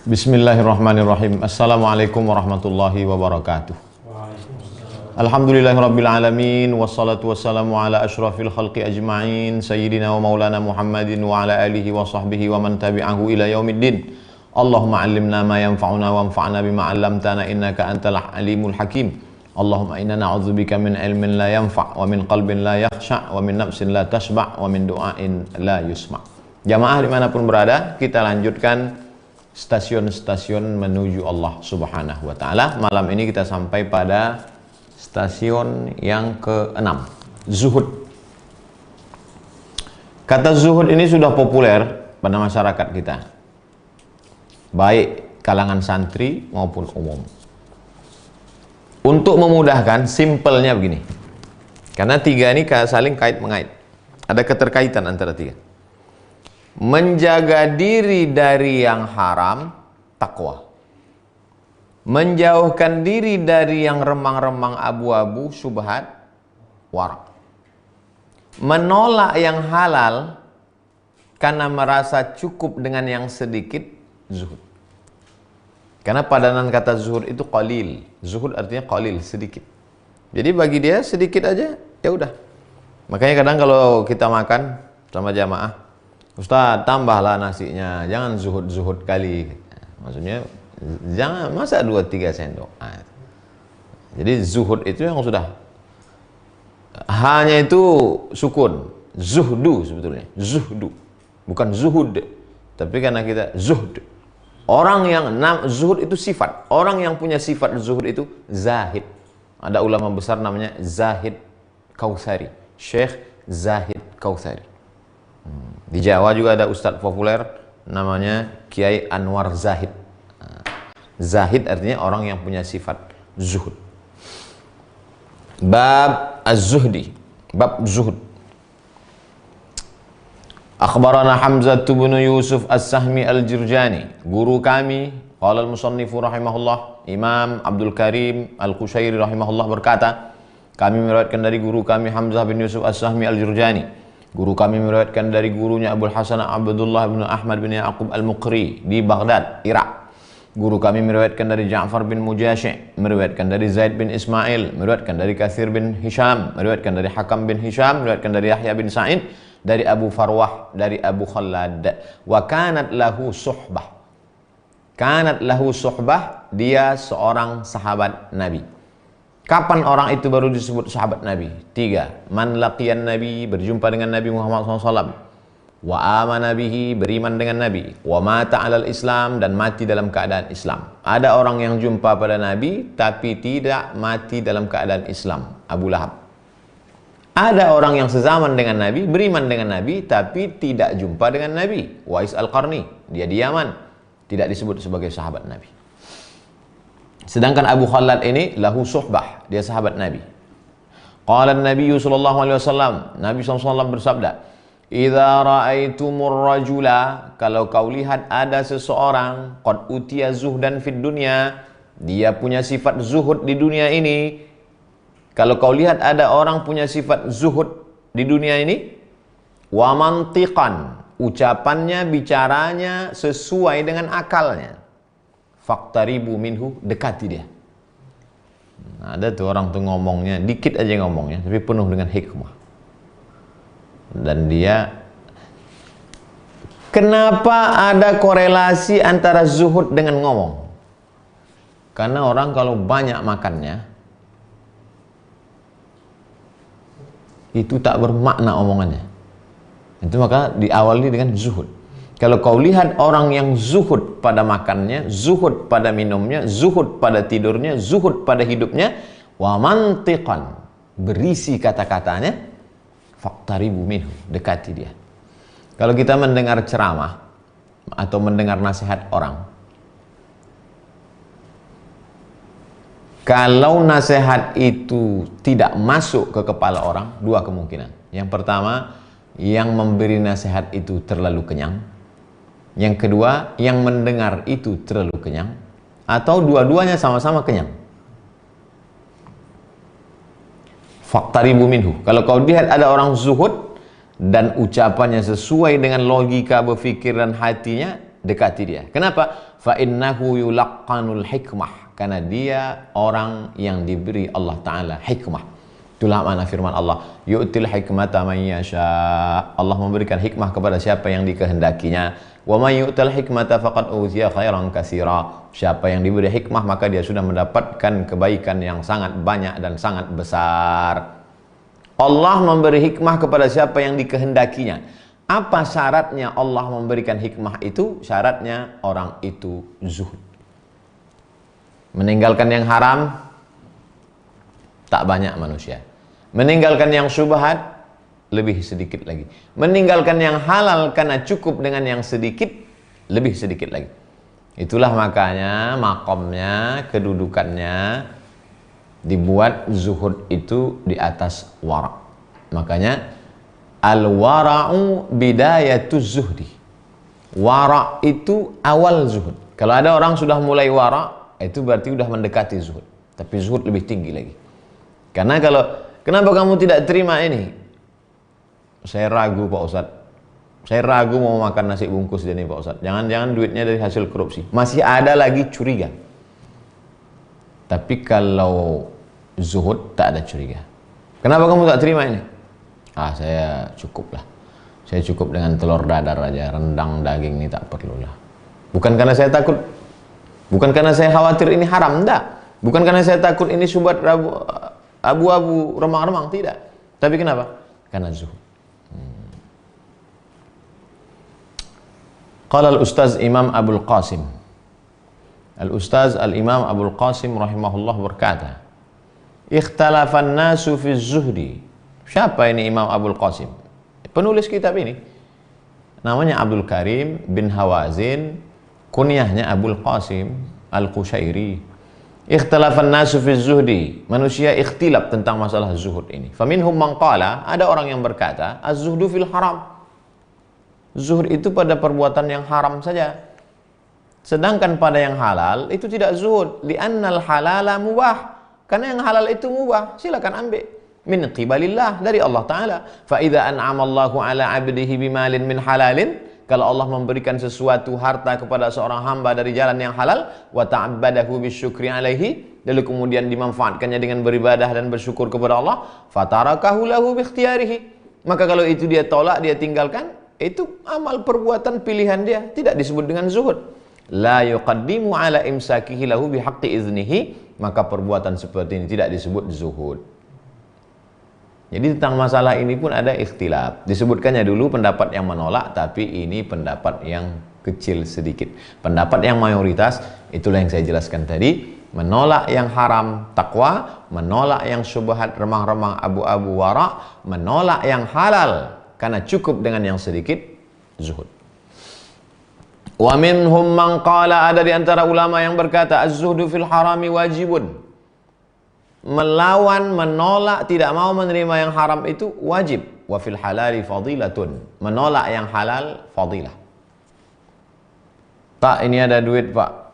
Bismillahirrahmanirrahim. Assalamualaikum warahmatullahi wabarakatuh. Alhamdulillahirabbil alamin wassalatu wassalamu ala asyrafil khalqi ajma'in sayyidina wa maulana Muhammadin wa ala alihi wa sahbihi wa man tabi'ahu ila yaumiddin. Allahumma 'allimna ma yanfa'una wanfa'na bima 'allamtana innaka antal alimul hakim. Allahumma inna na'udzubika min ilmin la yanfa' wa min qalbin la yakhsha' wa min nafsin la tashba' wa min du'ain la yusma'. Jamaah dimanapun berada, kita lanjutkan stasiun-stasiun menuju Allah Subhanahu wa Ta'ala. Malam ini kita sampai pada stasiun yang ke-6, zuhud. Kata zuhud ini sudah populer pada masyarakat kita, baik kalangan santri maupun umum. Untuk memudahkan, simpelnya begini, karena tiga ini saling kait-mengait, ada keterkaitan antara tiga. Menjaga diri dari yang haram, takwa. Menjauhkan diri dari yang remang-remang abu-abu, syubhat, wara. Menolak yang halal karena merasa cukup dengan yang sedikit, zuhud. Karena padanan kata zuhud itu qalil. Zuhud artinya qalil, sedikit. Jadi bagi dia sedikit aja, ya udah. Makanya kadang kalau kita makan sama jamaah, Ustaz, tambahlah nasinya, jangan zuhud-zuhud kali. Maksudnya, jangan masak 2-3 sendok. Jadi zuhud itu yang sudah, hanya itu sukun, zuhdu sebetulnya, zuhdu, bukan zuhud. Tapi karena kita zuhd, orang yang zuhud itu sifat, orang yang punya sifat zuhud itu zahid. Ada ulama besar namanya Zahid Kautsari, Syekh Zahid Kautsari. Di Jawa juga ada ustadz populer namanya Kiai Anwar Zahid. Zahid artinya orang yang punya sifat zuhud. Bab az-zuhdi, bab zuhud. Akhbarana Hamzah bin Yusuf As-Sahmi Al-Jirjani, guru kami, qala al-musannifu rahimahullah, Imam Abdul Karim Al-Qushairi rahimahullah berkata, kami meriwayatkan dari guru kami Hamzah bin Yusuf As-Sahmi Al-Jirjani. Guru kami meriwayatkan dari gurunya Abul Hasan Abdullah bin Ahmad bin Yaqub Al-Muqri di Baghdad, Irak. Guru kami meriwayatkan dari Ja'far bin Mujashi', meriwayatkan dari Zaid bin Ismail, meriwayatkan dari Katsir bin Hisham, meriwayatkan dari Hakam bin Hisham, meriwayatkan dari Yahya bin Sa'id, dari Abu Farwah, dari Abu Khallad. Wa kanat lahu suhbah. Kanat lahu suhbah, dia seorang sahabat Nabi. Kapan orang itu baru disebut sahabat Nabi? 3. Man laqiyan Nabi, berjumpa dengan Nabi Muhammad SAW. Wa amana bihi, beriman dengan Nabi. Wa mata alal Islam, dan mati dalam keadaan Islam. Ada orang yang jumpa pada Nabi tapi tidak mati dalam keadaan Islam, Abu Lahab. Ada orang yang sezaman dengan Nabi, beriman dengan Nabi tapi tidak jumpa dengan Nabi, Wais Al-Qarni, dia di Yaman, tidak disebut sebagai sahabat Nabi. Sedangkan Abu Khallad ini lahu suhbah, dia sahabat Nabi. Qala an-Nabi sallallahu alaihi wasallam, Nabi SAW bersabda, "Idza ra'aitumur rajula," kalau kau lihat ada seseorang, qad utiya zuhdan fid dunya, dia punya sifat zuhud di dunia ini. Kalau kau lihat ada orang punya sifat zuhud di dunia ini, wa mantiqan, ucapannya, bicaranya sesuai dengan akalnya, faqtaribu minhu, dekati dia. Ada tuh orang tuh ngomongnya, dikit aja ngomongnya, tapi penuh dengan hikmah. Dan dia, kenapa ada korelasi antara zuhud dengan ngomong? Karena orang kalau banyak makannya, itu tak bermakna omongannya. Itu maka diawali dengan zuhud. Kalau kau lihat orang yang zuhud pada makannya, zuhud pada minumnya, zuhud pada tidurnya, zuhud pada hidupnya, wa mantiqan, berisi kata-katanya, faqtaribu minhu, dekati dia. Kalau kita mendengar ceramah atau mendengar nasihat orang, kalau nasihat itu tidak masuk ke kepala orang, dua kemungkinan. Yang pertama, yang memberi nasihat itu terlalu kenyang. Yang kedua, yang mendengar itu terlalu kenyang. Atau dua-duanya sama-sama kenyang. Faqtaribu minhu. Kalau kau lihat ada orang zuhud dan ucapannya sesuai dengan logika berfikir dan hatinya, dekati dia. Kenapa? Fa innahu yulaqqanul hikmah, karena dia orang yang diberi Allah Ta'ala hikmah. Itulah makna firman Allah, yu'til hikmata man yasha. Allah memberikan hikmah kepada siapa yang dikehendakinya. Wa may yu'tal hikmata faqad utiya khairan katsira. Siapa yang diberi hikmah maka dia sudah mendapatkan kebaikan yang sangat banyak dan sangat besar. Allah memberi hikmah kepada siapa yang dikehendakinya. Apa syaratnya Allah memberikan hikmah itu? Syaratnya orang itu zuhud. Meninggalkan yang haram tak banyak manusia. Meninggalkan yang syubhat lebih sedikit lagi. Meninggalkan yang halal karena cukup dengan yang sedikit lebih sedikit lagi. Itulah makanya makomnya, kedudukannya dibuat zuhud itu di atas wara'. Makanya al-wara'u bidayatuz zuhdi. Wara' itu awal zuhud. Kalau ada orang sudah mulai wara', itu berarti sudah mendekati zuhud. Tapi zuhud lebih tinggi lagi. Karena kenapa kamu tidak terima ini? Saya ragu Pak Ustadz. Saya ragu mau makan nasi bungkus ini Pak Ustadz. Jangan-jangan duitnya dari hasil korupsi. Masih ada lagi curiga. Tapi kalau zuhud tak ada curiga. Kenapa kamu tak terima ini? Saya cukup lah. Saya cukup dengan telur dadar aja. Rendang daging ini tak perlulah. Bukan karena saya takut. Bukan karena saya khawatir ini haram. Enggak. Bukan karena saya takut ini syubhat abu-abu remang-remang, tidak. Tapi kenapa? Karena zuhud. Qala al-Ustaz Imam Abul Qasim. Al-Ustaz Al-Imam Abul Qasim rahimahullah berkata, ikhtalafan nasu fi zuhdi. Siapa ini Imam Abul Qasim? Penulis kitab ini. Namanya Abdul Karim bin Hawazin, kunyahnya Abul Qasim Al-Qushairi. Ikhtilafan nasu fi zuhdi. Manusia ikhtilaf tentang masalah zuhud ini. Faminhum man qala, ada orang yang berkata, az-zuhdu fil haram. Zuhud itu pada perbuatan yang haram saja. Sedangkan pada yang halal itu tidak zuhud. Li'annal halala mubah. Karena yang halal itu mubah. Silakan ambil. Min qibalillah, dari Allah Ta'ala. Fa idza an'ama Allahu ala 'abdihi bimalin min halalin. Kalau Allah memberikan sesuatu harta kepada seorang hamba dari jalan yang halal, wa ta'abbadahu bisyukri alaihi, lalu kemudian dimanfaatkannya dengan beribadah dan bersyukur kepada Allah, fatarakahu lahu bikhtiyarihi. Maka kalau itu dia tolak, dia tinggalkan, itu amal perbuatan pilihan dia, tidak disebut dengan zuhud. La yuqaddimu ala imsakihi lahu bihaqqi iznihi, maka perbuatan seperti ini tidak disebut zuhud. Jadi tentang masalah ini pun ada ikhtilaf. Disebutkannya dulu pendapat yang menolak, tapi ini pendapat yang kecil sedikit. Pendapat yang mayoritas, itulah yang saya jelaskan tadi. Menolak yang haram, takwa. Menolak yang syubhat, remang-remang, abu-abu, wara'. Menolak yang halal, karena cukup dengan yang sedikit, zuhud. Wa minhum man qala, ada di antara ulama yang berkata, az-zuhdu fil harami wajibun. Melawan, menolak, tidak mau menerima yang haram itu wajib. Wa fil halali fadilatun. Menolak yang halal fadilah. Pak, ini ada duit Pak,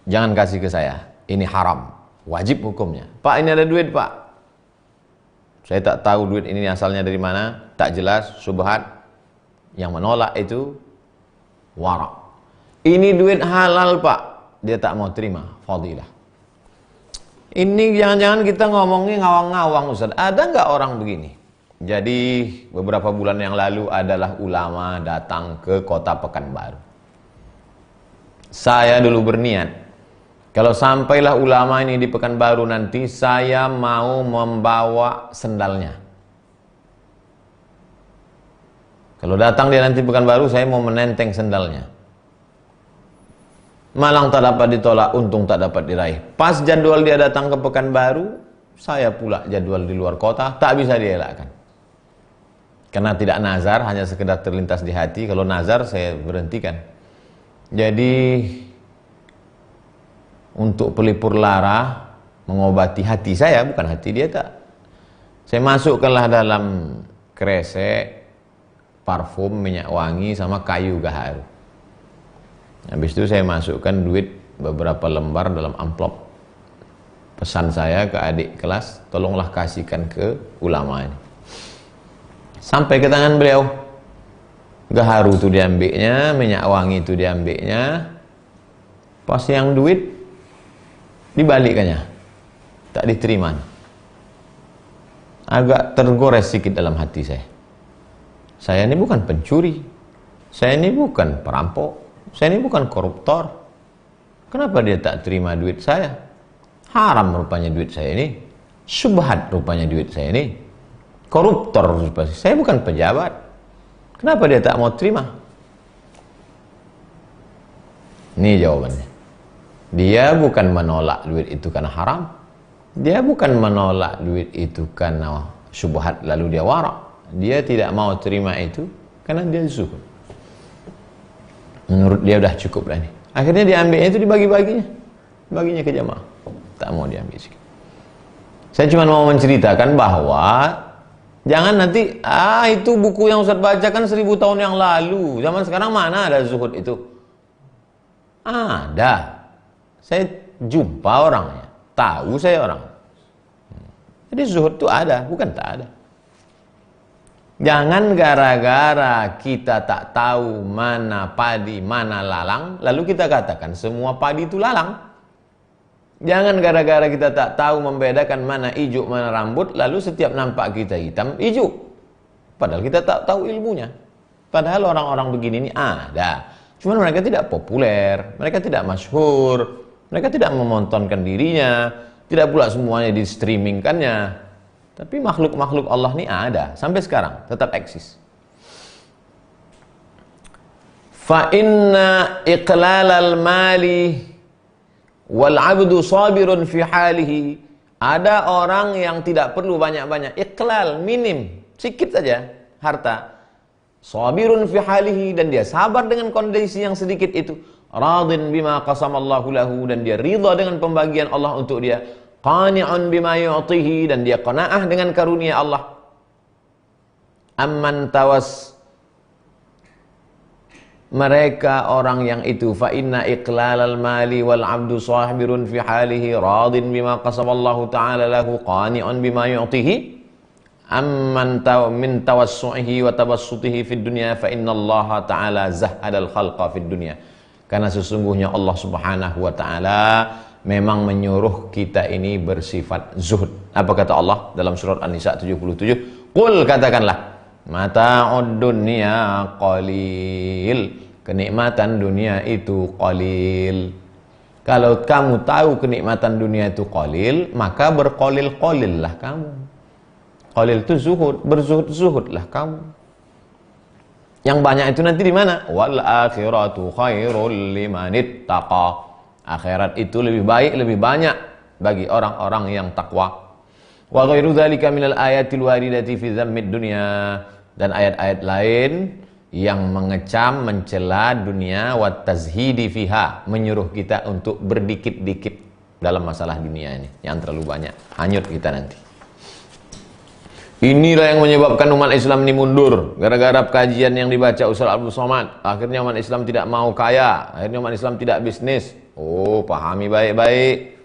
jangan kasih ke saya, ini haram, wajib hukumnya. Pak, ini ada duit Pak, saya tak tahu duit ini asalnya dari mana, tak jelas, syubhat. Yang menolak itu wara'. Ini duit halal Pak, dia tak mau terima, fadilah. Ini jangan-jangan kita ngomongnya ngawang-ngawang Ustaz. Ada nggak orang begini? Jadi beberapa bulan yang lalu adalah ulama datang ke kota Pekanbaru. Saya dulu berniat, kalau sampailah ulama ini di Pekanbaru nanti, saya mau membawa sendalnya. Kalau datang dia nanti Pekanbaru, saya mau menenteng sendalnya. Malang tak dapat ditolak, untung tak dapat diraih. Pas jadwal dia datang ke Pekanbaru, saya pula jadwal di luar kota, tak bisa dielakkan. Karena tidak nazar, hanya sekedar terlintas di hati. Kalau nazar saya berhentikan. Jadi untuk pelipur lara, mengobati hati saya, bukan hati dia tak. Saya masukkanlah dalam kresek parfum, minyak wangi sama kayu gaharu. Habis itu saya masukkan duit beberapa lembar dalam amplop. Pesan saya ke adik kelas, tolonglah kasihkan ke ulama ini. Sampai ke tangan beliau. gaharu itu diambilnya, minyak wangi itu diambilnya, pas yang duit dibalikannya, tak diterima. Agak tergores sedikit dalam hati saya. Saya ini bukan pencuri, saya ini bukan perampok, saya ini bukan koruptor. Kenapa dia tak terima duit saya? Haram rupanya duit saya ini, syubhat rupanya duit saya ini, koruptor rupanya. Saya bukan pejabat. Kenapa dia tak mau terima? Ini jawabannya. Dia bukan menolak duit itu karena haram. Dia bukan menolak duit itu karena syubhat lalu dia warak. Dia tidak mau terima itu karena dia zuhud. Menurut dia udah cukup lah ini. Akhirnya diambilnya itu dibagi-baginya, baginya ke jamaah. Tak mau diambil sikit. Saya cuma mau menceritakan bahwa jangan nanti itu buku yang Ustaz bacakan 1000 tahun yang lalu. Zaman sekarang mana ada zuhud itu? Ada. Saya jumpa orangnya, tahu saya orang. Jadi zuhud itu ada, bukan tak ada. Jangan gara-gara kita tak tahu mana padi, mana lalang, lalu kita katakan semua padi itu lalang. Jangan gara-gara kita tak tahu membedakan mana hijau, mana rambut, lalu setiap nampak kita hitam, hijau. Padahal kita tak tahu ilmunya. Padahal orang-orang begini ini ada. Cuman mereka tidak populer, mereka tidak masyhur, mereka tidak memontonkan dirinya, tidak pula semuanya di streamingkannya. Tapi makhluk-makhluk Allah ini ada sampai sekarang, tetap eksis. Fa inna iqlalal mali wal 'abdu sabirun fi halihi. Ada orang yang tidak perlu banyak-banyak, iqlal, minim, sedikit saja harta. Sabirun fi halihi, dan dia sabar dengan kondisi yang sedikit itu. Radin bima qasamallahu lahu, dan dia ridha dengan pembagian Allah untuk dia. Qani'un bima yu'tihi, dan dia qanaah dengan karunia Allah. Amman tawas, mereka orang yang itu, fa inna iqlalal mali wal 'abdu sabirun fi halihi radin bima qasamallahu ta'ala lahu qani'un bima yu'tihi. Amman min tawassu'ihi wa tabassutihi fid dunya fa innallaha ta'ala zahadal khalqa fid dunya. Karena sesungguhnya Allah Subhanahu wa taala memang menyuruh kita ini bersifat zuhud. Apa kata Allah dalam surat An-Nisa 77? Qul, katakanlah, mata'ud dunya qalil. Kenikmatan dunia itu qalil. Kalau kamu tahu kenikmatan dunia itu qalil, maka berqalil-qalillah kamu. Qalil itu zuhud, berzuhud-zuhudlah kamu. Yang banyak itu nanti di mana? Wal akhiratu khairul limanittaqa. Akhirat itu lebih baik, lebih banyak bagi orang-orang yang takwa. Wa ghairu dzalika minal ayatil waridati fi dzammid dunya, dan ayat-ayat lain yang mengecam, mencela dunia, wa tazhidi fiha, menyuruh kita untuk berdikit-dikit dalam masalah dunia ini, yang terlalu banyak, hanyut kita nanti. Inilah yang menyebabkan umat Islam ini mundur. Gara-gara kajian yang dibaca Ustaz Abdul Somad, akhirnya umat Islam tidak mau kaya, akhirnya umat Islam tidak bisnis. Oh, pahami baik-baik.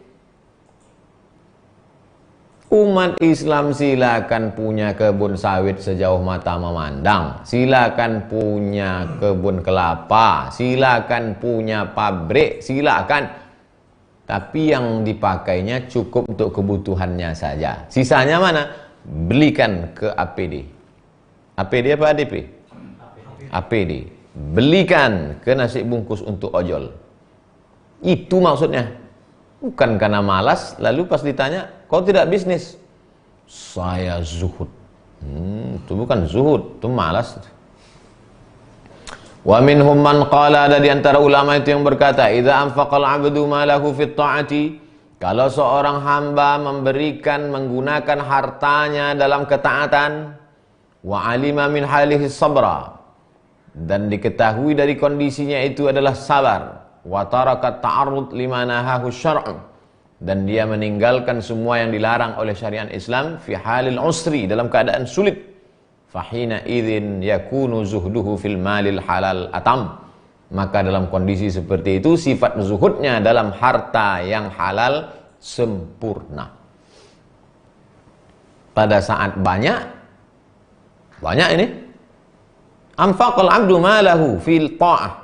Umat Islam silakan punya kebun sawit sejauh mata memandang, silakan punya kebun kelapa, silakan punya pabrik, silakan. Tapi yang dipakainya cukup untuk kebutuhannya saja. Sisanya mana? Belikan ke APD. APD apa ADP? APD. Belikan ke nasi bungkus untuk ojol. Itu maksudnya. Bukan karena malas, lalu pas ditanya, kau tidak bisnis? Saya zuhud. Itu bukan zuhud, itu malas. Wa minhum man qala, ada di antara ulama itu yang berkata, idza anfaqal 'abdu malahu fit ta'ati, kalau seorang hamba memberikan, menggunakan hartanya dalam ketaatan, wa alima min halihi sabra, dan diketahui dari kondisinya itu adalah sabar, wa taraka ta'arrud lima nahahu syar'u, dan dia meninggalkan semua yang dilarang oleh syariat Islam, fi halil usri, dalam keadaan sulit, fahina idzin yakunu zuhduhu fil malil halal atam, maka dalam kondisi seperti itu sifat zuhudnya dalam harta yang halal sempurna. Pada saat banyak ini Anfaqal abdu malahu fil ta'ah.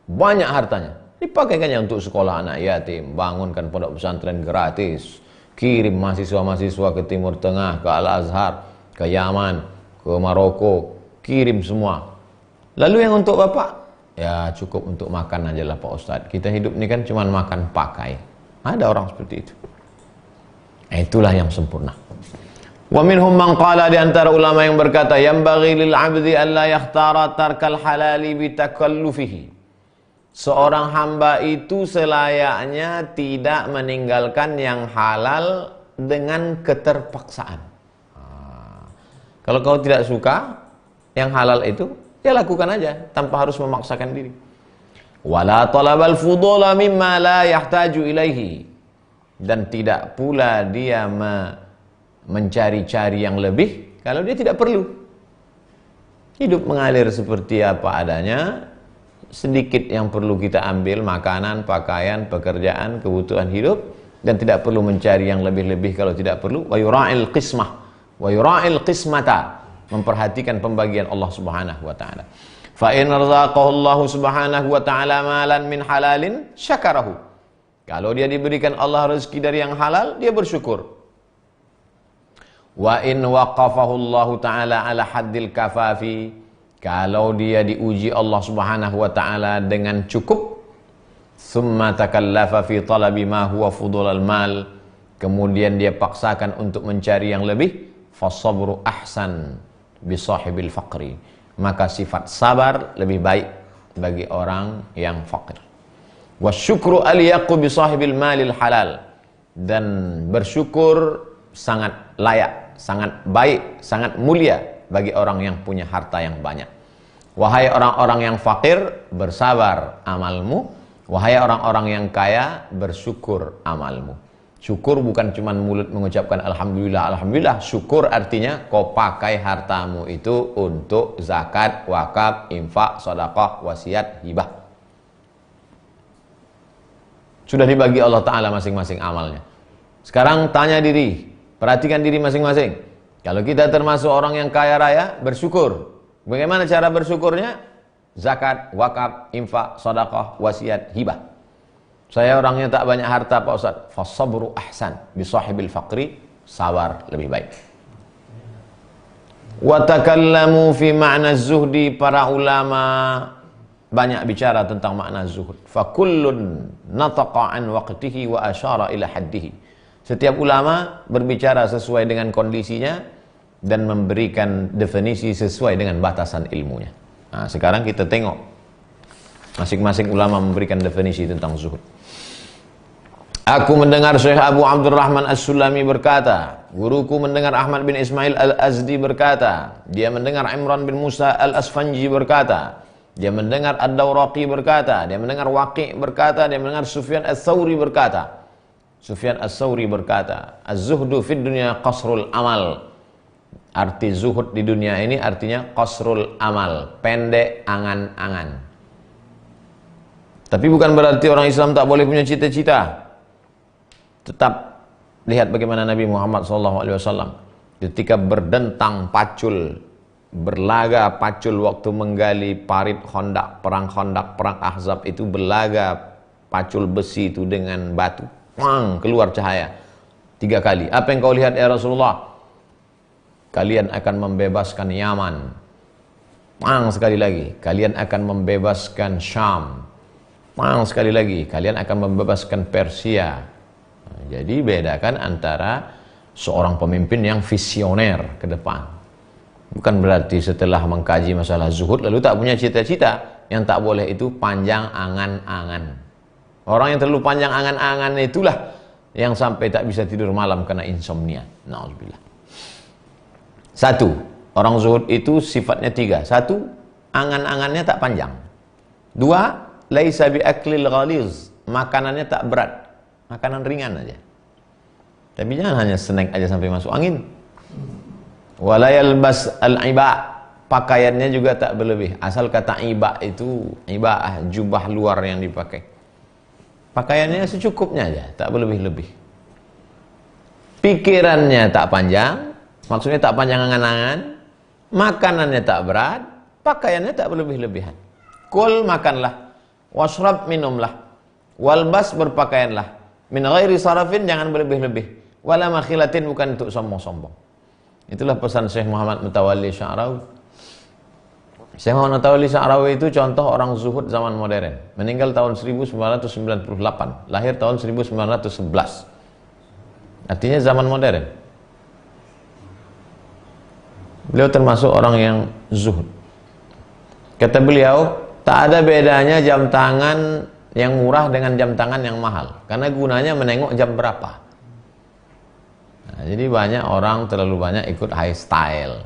Banyak hartanya. Dipakaikannya untuk sekolah anak yatim, bangunkan pondok pesantren gratis, kirim mahasiswa-mahasiswa ke Timur Tengah, ke Al-Azhar, ke Yaman, ke Maroko, kirim semua. Lalu yang untuk bapak, ya cukup untuk makan aja lah Pak Ustadz. Kita hidup ini kan cuma makan pakai. Ada orang seperti itu. Itulah yang sempurna. Wa minhum man qala, di antara ulama yang berkata, yanbaghi lil 'abdi an la yakhtara tarkal halali bi takallufihi. Seorang hamba itu selayaknya tidak meninggalkan yang halal dengan keterpaksaan. Kalau kau tidak suka yang halal itu, ya lakukan aja tanpa harus memaksakan diri. Wala talabal fudula mimma la yahtaju ilaihi. Dan tidak pula dia mencari-cari yang lebih kalau dia tidak perlu. Hidup mengalir seperti apa adanya. Sedikit yang perlu kita ambil, makanan, pakaian, pekerjaan, kebutuhan hidup, dan tidak perlu mencari yang lebih-lebih kalau tidak perlu. Wa yura'il qismah, wa yura'il qismata, memperhatikan pembagian Allah Subhanahu wa taala. Fa in razaqahu Allah Subhanahu wa taala malan min halalin syakarahu. Kalau dia diberikan Allah rezeki dari yang halal, dia bersyukur. Wa in waqafahu Allah taala ala haddil kafafi, kalau dia diuji Allah Subhanahu wa taala dengan cukup, thumma takallafa fi talabi ma huwa fudulal mal, kemudian dia paksakan untuk mencari yang lebih, fasabru ahsan bi sahibil faqri, maka sifat sabar lebih baik bagi orang yang fakir. Wasyukru aliyaqu bi sahibil malil halal, dan bersyukur sangat layak, sangat baik, sangat mulia bagi orang yang punya harta yang banyak. Wahai orang-orang yang fakir, bersabar amalmu. Wahai orang-orang yang kaya, bersyukur amalmu. Syukur bukan cuma mulut mengucapkan alhamdulillah, alhamdulillah. Syukur artinya kau pakai hartamu itu untuk zakat, wakaf, infak, sedekah, wasiat, hibah. Sudah dibagi Allah Ta'ala masing-masing amalnya. Sekarang tanya diri, perhatikan diri masing-masing. Kalau kita termasuk orang yang kaya raya, bersyukur. Bagaimana cara bersyukurnya? Zakat, wakaf, infak, sedekah, wasiat, hibah. Saya orangnya tak banyak harta Pak Ustaz. Fasabru ahsan bi sahibil faqri, sabar lebih baik. Wa takallamu fi ma'na zuhdi, para ulama banyak bicara tentang makna zuhud. Fa kullun nataqa an waqtihi wa asyara ila haddihi. Setiap ulama berbicara sesuai dengan kondisinya dan memberikan definisi sesuai dengan batasan ilmunya. Nah, sekarang kita tengok masing-masing ulama memberikan definisi tentang zuhud. Aku mendengar Syekh Abu Abdurrahman As-Sulami berkata, guruku mendengar Ahmad bin Ismail Al-Azdi berkata, dia mendengar Imran bin Musa Al-Asfanji berkata, dia mendengar Ad-Dawraqi berkata, dia mendengar Waqi' berkata, dia mendengar Sufyan Ats-Tsauri berkata. Sufyan Ats-Tsauri berkata, az-zuhdu fid dunya qasrul amal. Arti zuhud di dunia ini artinya qasrul amal, pendek angan-angan. Tapi bukan berarti orang Islam tak boleh punya cita-cita. Tetap lihat bagaimana Nabi Muhammad SAW ketika berdentang pacul, berlaga pacul waktu menggali parit Khandaq, perang Ahzab itu, berlaga pacul besi itu dengan batu. Keluar cahaya 3 kali. Apa yang kau lihat ya Rasulullah? Kalian akan membebaskan Yaman. Sekali lagi, kalian akan membebaskan Syam. Sekali lagi, kalian akan membebaskan Persia. Jadi bedakan antara seorang pemimpin yang visioner ke depan. Bukan berarti setelah mengkaji masalah zuhud lalu tak punya cita-cita. Yang tak boleh itu panjang angan-angan. Orang yang terlalu panjang angan-angan itulah yang sampai tak bisa tidur malam karena insomnia. Na'udzubillah. 1. Orang zuhud itu sifatnya 3. 1. Angan-angannya tak panjang. 2. Laisa biaklil ghaliz. Makanannya tak berat. Makanan ringan aja. Tapi jangan hanya snack aja sampai masuk angin. Wala yalbas al-iba. Pakaiannya juga tak berlebih. Asal kata iba itu ibaah, jubah luar yang dipakai. Pakaiannya secukupnya aja, tak berlebih-lebih. Pikirannya tak panjang. Maksudnya tak panjang angan-angan, makanannya tak berat, pakaiannya tak berlebih-lebihan. Kul makanlah, washrab minumlah, walbas berpakaianlah, min ghairi sarafin jangan berlebih-lebih, wala makhilatin bukan untuk sombong-sombong. Itulah pesan Syekh Muhammad Mutawalli Sya'rawi. Syekh Muhammad Mutawalli Sya'rawi itu contoh orang zuhud zaman modern. Meninggal tahun 1998, lahir tahun 1911. Artinya zaman modern. Beliau termasuk orang yang zuhud. Kata beliau, tak ada bedanya jam tangan yang murah dengan jam tangan yang mahal, karena gunanya menengok jam berapa. Nah, jadi banyak orang terlalu banyak ikut high style.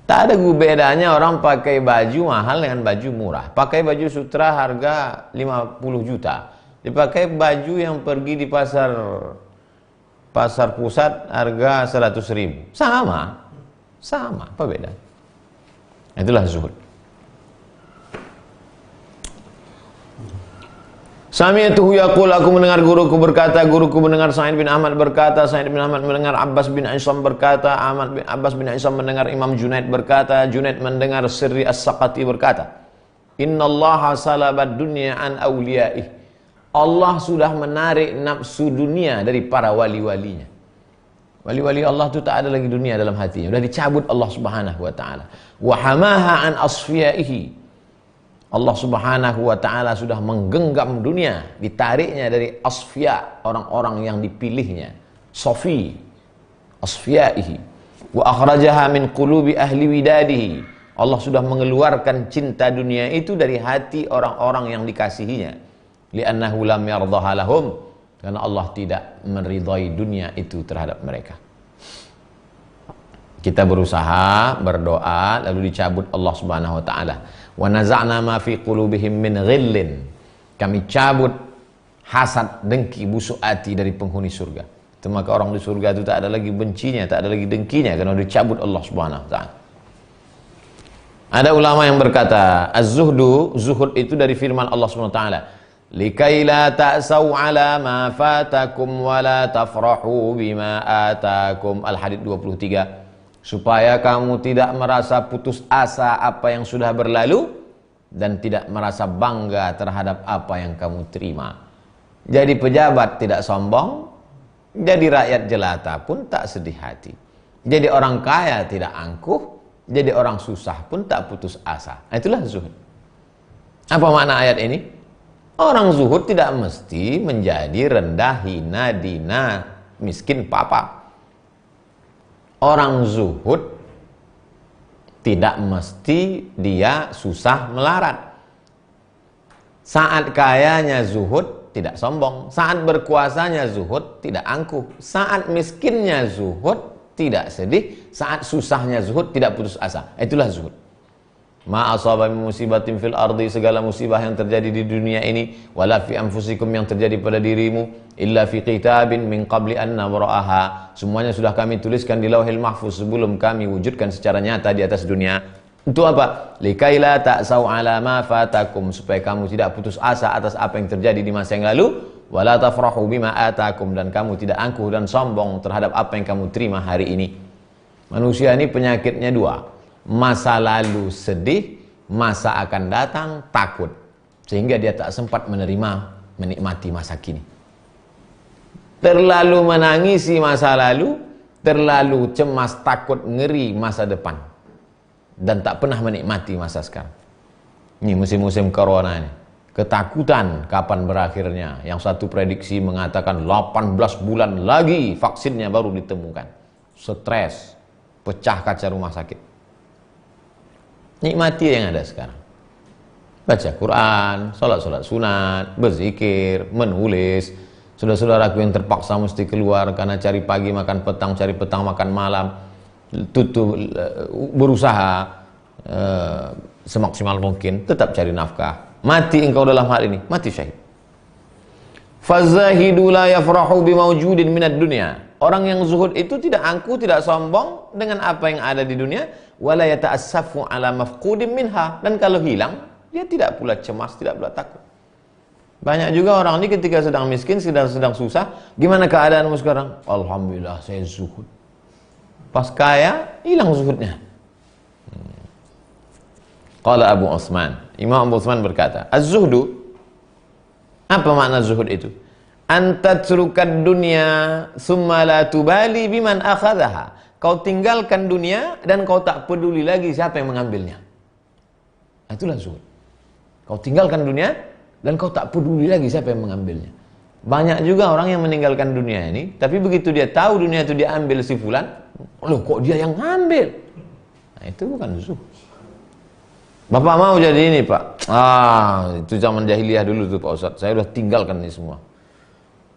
Tak ada bedanya orang pakai baju mahal dengan baju murah. Pakai baju sutra harga 50 juta, dipakai baju yang pergi di pasar pusat harga 100.000. Sama, apa beda? Itulah zuhud. Sami'tuhu yaqul, aku mendengar guruku berkata, guruku mendengar Sa'id bin Ahmad berkata, Sa'id bin Ahmad mendengar Abbas bin Aisam berkata, Abbas bin Aisam mendengar Imam Junaid berkata, Junaid mendengar Sirri As-Saqati berkata, Innallaha salabad dunya an awliyaih. Allah sudah menarik nafsu dunia dari para wali-walinya. Wali-wali Allah itu tak ada lagi dunia dalam hatinya, sudah dicabut Allah Subhanahu wa taala. Wa hamaha an asfiyaihi. Allah Subhanahu wa ta'ala sudah menggenggam dunia, ditariknya dari asfiya, orang-orang yang dipilihnya. Sofi, asfiyaihi. Wa akhrajaha min qulubi ahli widadihi. Allah sudah mengeluarkan cinta dunia itu dari hati orang-orang yang dikasihinya. Li'annahu lam yardaha lahum. Karena Allah tidak meridhai dunia itu terhadap mereka. Kita berusaha, berdoa, lalu dicabut Allah Subhanahu wa ta'ala. Wa naza'na ma fi qulubihim min ghillin. Kami cabut hasad, dengki, busuk hati dari penghuni surga. Itu maka orang di surga itu tak ada lagi bencinya, tak ada lagi dengkinya, karena dicabut Allah Subhanahu wa ta'ala. Ada ulama yang berkata, az-zuhdu, zuhud itu dari firman Allah Subhanahu wa ta'ala, likai la ta'sau ala ma fatakum wa la tafrahu bima atakum. Al-Hadid 23. Supaya kamu tidak merasa putus asa apa yang sudah berlalu dan tidak merasa bangga terhadap apa yang kamu terima. Jadi pejabat tidak sombong, jadi rakyat jelata pun tak sedih hati. Jadi orang kaya tidak angkuh, jadi orang susah pun tak putus asa. Itulah zuhud. Apa makna ayat ini? Orang zuhud tidak mesti menjadi rendah, hina, dina, miskin, papa. Orang zuhud tidak mesti dia susah melarat. Saat kayanya zuhud tidak sombong, saat berkuasanya zuhud tidak angkuh, saat miskinnya zuhud tidak sedih, saat susahnya zuhud tidak putus asa. Itulah zuhud. Ma asaba min musibatin fil ardi, segala musibah yang terjadi di dunia ini, wala fi anfusikum, yang terjadi pada dirimu, illa fi kitabin min qabli an nabra'aha, semuanya sudah kami tuliskan di Lauhil Mahfuz sebelum kami wujudkan secara nyata di atas dunia. Untuk apa? Likaila ta'sau ala ma fatakum, supaya kamu tidak putus asa atas apa yang terjadi di masa yang lalu, wala tafrahu bima atakum, dan kamu tidak angkuh dan sombong terhadap apa yang kamu terima hari ini. Manusia ini penyakitnya dua. Masa lalu sedih, masa akan datang takut, sehingga dia tak sempat menikmati masa kini. Terlalu menangisi masa lalu, terlalu cemas, takut, ngeri masa depan, dan tak pernah menikmati masa sekarang. Ini musim-musim corona ini, ketakutan kapan berakhirnya. Yang satu prediksi mengatakan 18 bulan lagi vaksinnya baru ditemukan. Stres, pecah kaca rumah sakit. Nikmati yang ada sekarang. Baca Quran, sholat sunat, berzikir, menulis. Saudara-saudaraku yang terpaksa mesti keluar karena cari pagi makan petang, cari petang makan malam, berusaha semaksimal mungkin, tetap cari nafkah. Mati engkau dalam hal ini, mati syahid. Fazahidu la yafrahu bimawjudin minad dunya. Orang yang zuhud itu tidak angkuh, tidak sombong dengan apa yang ada di dunia, wala yata'assafu ala mafqudin minha, dan kalau hilang dia tidak pula cemas, tidak pula takut. Banyak juga orang ini ketika sedang miskin, sedang susah, gimana keadaanmu sekarang? Alhamdulillah saya zuhud. Pas kaya hilang zuhudnya. Qala Abu Utsman, Imam Abu Utsman berkata, az-zuhdu, apa makna zuhud itu? Antatrukad dunya summa la tubali biman akhadhaha. Kau tinggalkan dunia dan kau tak peduli lagi siapa yang mengambilnya. Itulah zuhud. Kau tinggalkan dunia dan kau tak peduli lagi siapa yang mengambilnya. Banyak juga orang yang meninggalkan dunia ini, tapi begitu dia tahu dunia itu diambil si fulan, loh kok dia yang ngambil? Nah, itu bukan zuhud. Bapak mau jadi ini Pak, itu zaman jahiliyah dulu tuh Pak Ustadz, saya udah tinggalkan ini semua.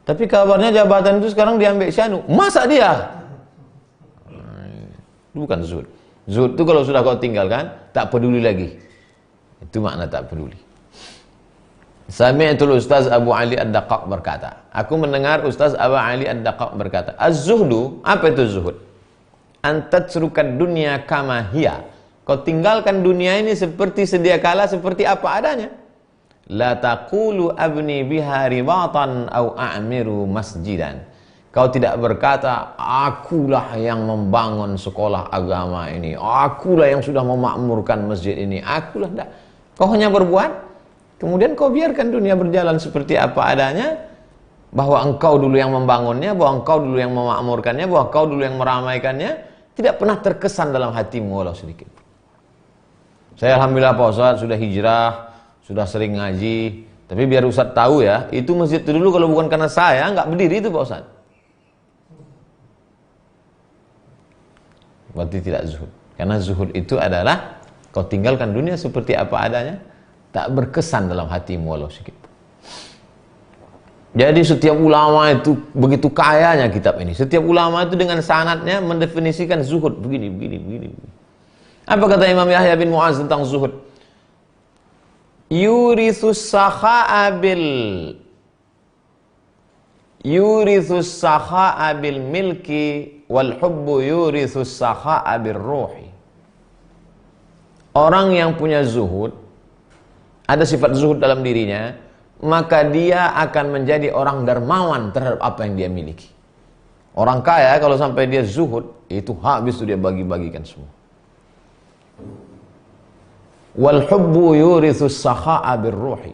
Tapi kabarnya jabatan itu sekarang diambil si anu, masa dia? Itu bukan zuhud. Zuhud itu kalau sudah kau tinggalkan, tak peduli lagi. Itu makna tak peduli. Sami'tul Ustaz Abu Ali Ad-Daqqaq berkata, aku mendengar Ustaz Abu Ali Ad-Daqqaq berkata, az-zuhdu, apa itu zuhud? Antatsrukad dunya kama hiya. Kau tinggalkan dunia ini seperti sedia kala, seperti apa adanya. La taqulu abni biha ribatan au a'miru masjidan. Kau tidak berkata, akulah yang membangun sekolah agama ini, akulah yang sudah memakmurkan masjid ini, akulah. Tidak. Kau hanya berbuat, kemudian kau biarkan dunia berjalan seperti apa adanya, bahwa engkau dulu yang membangunnya, bahwa engkau dulu yang memakmurkannya, bahwa engkau dulu yang meramaikannya, tidak pernah terkesan dalam hatimu walau sedikit. Saya alhamdulillah Pak Ustadz sudah hijrah, sudah sering ngaji, tapi biar Ustadz tahu ya, itu masjid itu dulu kalau bukan karena saya, nggak berdiri itu Pak Ustadz. Berarti tidak zuhud. Karena zuhud itu adalah kau tinggalkan dunia seperti apa adanya, tak berkesan dalam hatimu walau sedikit. Jadi setiap ulama itu begitu kayanya kitab ini. Setiap ulama itu dengan sanadnya mendefinisikan zuhud begini. Apa kata Imam Yahya bin Mu'az tentang zuhud? Yuritsus sakha'a bil milki wal hubbu yuritsus sakha'a bir ruhi. Orang yang punya zuhud, ada sifat zuhud dalam dirinya, maka dia akan menjadi orang dermawan terhadap apa yang dia miliki. Orang kaya kalau sampai dia zuhud, itu habis itu dia bagi-bagikan semua. Wal hubbu yuritsus sakha'a bir ruhi.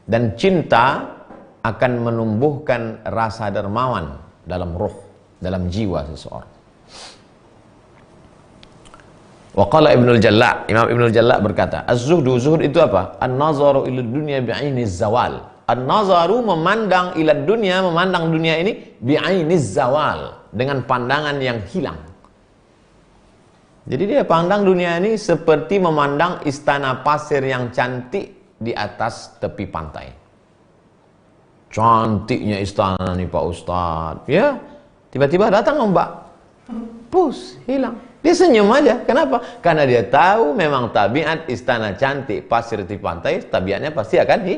Dan cinta akan menumbuhkan rasa dermawan dalam ruh, dalam jiwa seseorang. Wa qala Ibnul Jalla', Imam Ibnul Jalla' berkata, az-zuhdu, zuhud itu apa? An-nazaru ila dunya bi'ainiz zawal. An-nazaru memandang ila dunya, memandang dunia ini bi'ainiz zawal, dengan pandangan yang hilang. Jadi dia pandang dunia ini seperti memandang istana pasir yang cantik di atas tepi pantai. Cantiknya istana nih Pak Ustadz. Ya, tiba-tiba datang ombak. Pus, hilang. Dia senyum aja. Kenapa? Karena dia tahu memang tabiat istana cantik pasir tepi pantai, tabiatnya pasti akan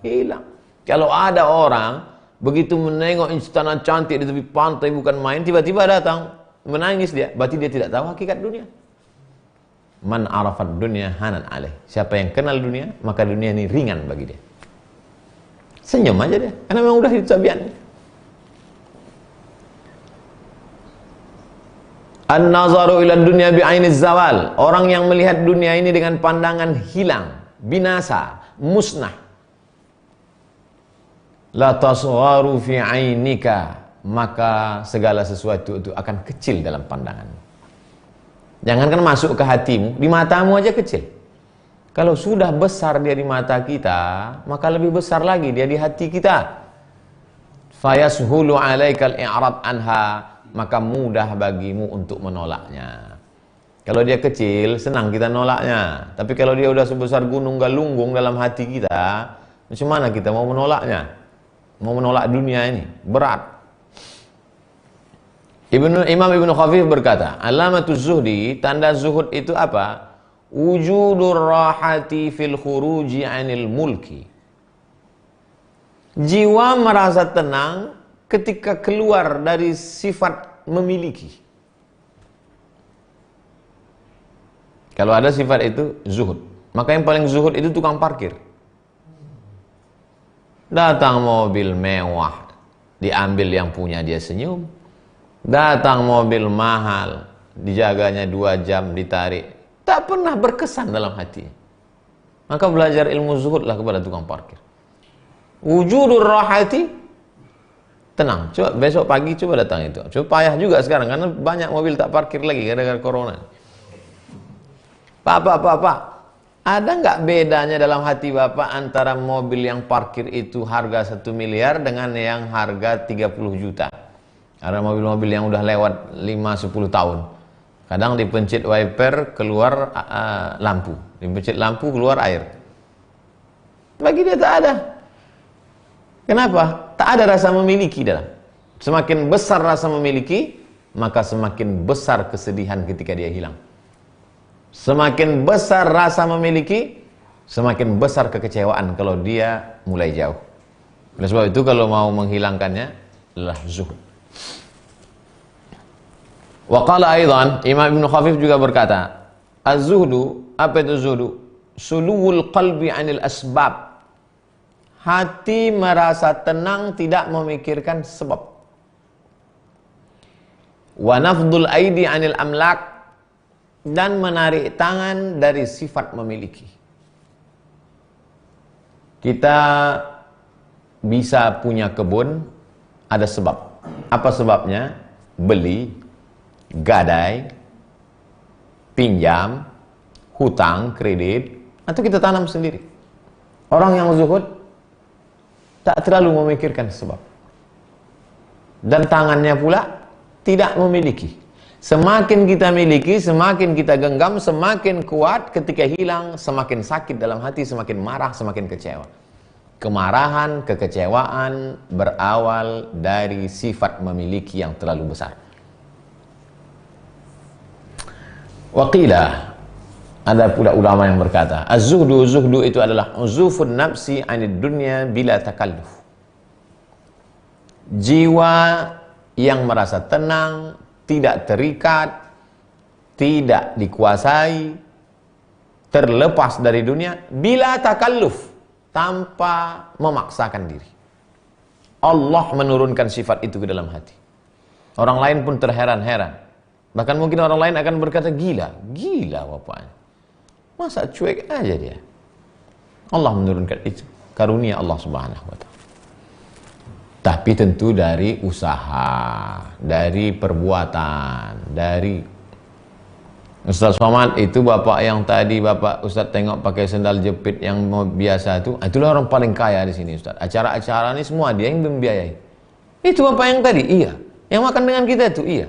hilang. Kalau ada orang begitu menengok istana cantik di tepi pantai bukan main, tiba-tiba datang, menangis dia, berarti dia tidak tahu hakikat dunia. Man arafat dunia hanan alaih. Siapa yang kenal dunia, maka dunia ini ringan bagi dia. Senyum aja dia, karena memang udah itu tabiatnya. An-nazaru ila dunya bi'ainiz zawal. Orang yang melihat dunia ini dengan pandangan hilang, binasa, musnah. La tasgharu fi 'ainika, maka segala sesuatu itu akan kecil dalam pandanganmu. Jangankan masuk ke hatimu, di matamu aja kecil. Kalau sudah besar dia di mata kita, maka lebih besar lagi dia di hati kita. Fayashulu 'alaikal i'rad anha, maka mudah bagimu untuk menolaknya. Kalau dia kecil, senang kita nolaknya. Tapi kalau dia udah sebesar gunung galunggung dalam hati kita, macam mana kita mau menolaknya? Mau menolak dunia ini, berat. Imam Ibnu Khafif berkata, alamatuz zuhdi, tanda zuhud itu apa? Wujudur rahati fil khuruji anil mulki. Jiwa merasa tenang ketika keluar dari sifat memiliki. Kalau ada sifat itu zuhud. Maka yang paling zuhud itu tukang parkir. Datang mobil mewah, diambil yang punya dia senyum. Datang mobil mahal, dijaganya 2 jam, ditarik. Tak pernah berkesan dalam hati. Maka belajar ilmu zuhudlah kepada tukang parkir. Wujudur rahati, tenang. Coba besok pagi coba datang itu. Coba payah juga sekarang karena banyak mobil tak parkir lagi gara-gara corona. Pak, ada nggak bedanya dalam hati Bapak antara mobil yang parkir itu harga 1 miliar dengan yang harga 30 juta? Ada mobil-mobil yang udah lewat 5-10 tahun. Kadang dipencet wiper keluar lampu, dipencet lampu keluar air. Bagi dia tak ada. Kenapa? Tak ada rasa memiliki dalam. Semakin besar rasa memiliki, maka semakin besar kesedihan ketika dia hilang. Semakin besar rasa memiliki, semakin besar kekecewaan kalau dia mulai jauh. Oleh sebab itu kalau mau menghilangkannya adalah zuhud. Wa qala aidan, Imam Ibnu Khafif juga berkata, az-zuhdu, apa itu zuhdu? Suluwul qalbi 'anil asbab. Hati merasa tenang tidak memikirkan sebab. Wa nafdul aidi 'anil amlak, dan menarik tangan dari sifat memiliki. Kita bisa punya kebun, ada sebab. Apa sebabnya? Beli, gadai, pinjam, hutang, kredit, atau kita tanam sendiri. Orang yang zuhud tak terlalu memikirkan sebab. Dan tangannya pula tidak memiliki. Semakin kita miliki, semakin kita genggam, semakin kuat. Ketika hilang, semakin sakit dalam hati, semakin marah, semakin kecewa. Kemarahan, kekecewaan berawal dari sifat memiliki yang terlalu besar. Waqila, ada pula ulama yang berkata, az-zuhdu, zuhdu itu adalah uzufun nafsi 'anid dunya bila takalluf. Jiwa yang merasa tenang, tidak terikat, tidak dikuasai, terlepas dari dunia bila takalluf, tanpa memaksakan diri. Allah menurunkan sifat itu ke dalam hati. Orang lain pun terheran-heran. Bahkan mungkin orang lain akan berkata, gila bapaknya. Masa cuek aja dia? Allah menurunkan itu. Karunia Allah Subhanahu wa ta'ala. Tapi tentu dari usaha, dari perbuatan, dari Ustaz Somad itu bapak yang tadi bapak Ustaz tengok pakai sendal jepit yang biasa itu, itulah orang paling kaya di sini Ustaz. Acara-acara ini semua dia yang membiayai. Itu bapak yang tadi, iya. Yang makan dengan kita itu, iya.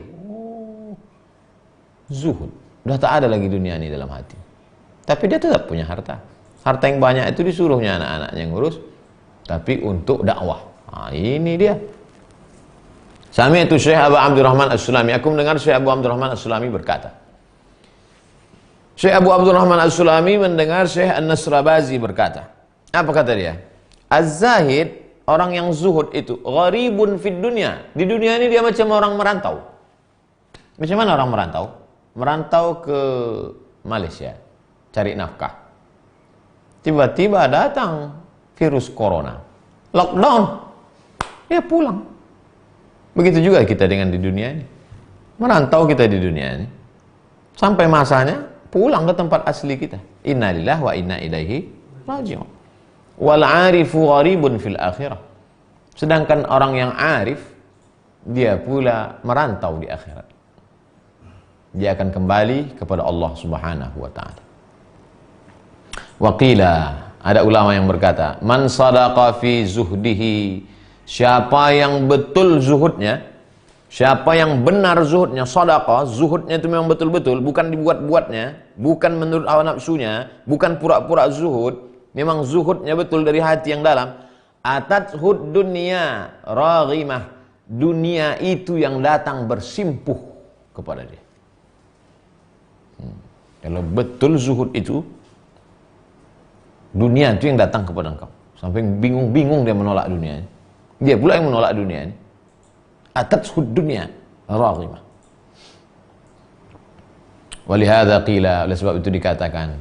Zuhud. Udah tak ada lagi dunia ini dalam hati. Tapi dia tetap punya harta. Harta yang banyak itu disuruhnya anak-anaknya ngurus, tapi untuk dakwah. Nah, ini dia. Sami'tu Syekh Abu Abdurrahman As-Sulami. Aku mendengar Syekh Abu Abdurrahman As-Sulami berkata. Syekh Abu Abdurrahman As-Sulami mendengar Syekh An-Nasrabazi berkata. Apa kata dia? Az-zahid, orang yang zuhud itu, gharibun fid dunya. Di dunia ini dia macam orang merantau. Macam mana orang merantau? Merantau ke Malaysia, cari nafkah. Tiba-tiba datang virus corona. Lockdown. Dia pulang. Begitu juga kita dengan di dunia ini. Merantau kita di dunia ini. Sampai masanya pulang ke tempat asli kita. Innalillahi wa inna ilaihi raji'un. Wal 'arifu gharibun fil akhirah. Sedangkan orang yang arif, dia pula merantau di akhirat. Dia akan kembali kepada Allah Subhanahu wa ta'ala. Waqila, ada ulama yang berkata, man sadaqa fi zuhdihi, siapa yang betul zuhudnya, siapa yang benar zuhudnya, sadaqah, zuhudnya itu memang betul-betul, bukan dibuat-buatnya, bukan menurut hawa nafsunya, bukan pura-pura zuhud, memang zuhudnya betul dari hati yang dalam. Atathud dunya raghimah, dunia itu yang datang bersimpuh kepada dia. Kalau betul zuhud itu, dunia itu yang datang kepada engkau. Sampai bingung-bingung dia menolak dunia ini. Dia pula yang menolak dunia ini. Atathud dunya raghimah. Walihada qila, oleh sebab itu dikatakan,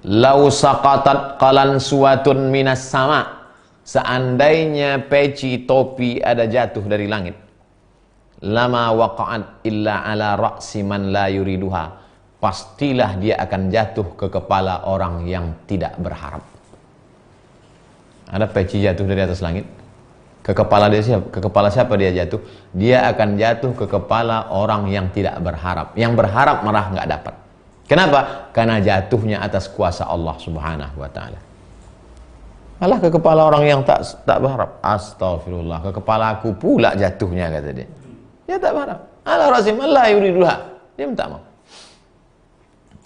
lau saqatat qalan suwatun minas sama, seandainya peci topi ada jatuh dari langit, lama waqa'at illa ala ra'si man la yuriduha, pastilah dia akan jatuh ke kepala orang yang tidak berharap. Ada peci jatuh dari atas langit, ke kepala dia siapa? Ke kepala siapa dia jatuh? Dia akan jatuh ke kepala orang yang tidak berharap. Yang berharap malah nggak dapat. Kenapa? Karena jatuhnya atas kuasa Allah Subhanahu wa ta'ala. Malah ke kepala orang yang tak berharap. Astagfirullah, ke kepala aku pula jatuhnya, kata dia. Dia tak berharap. Allah Rasim, Allah yuriduha. Dia minta maaf.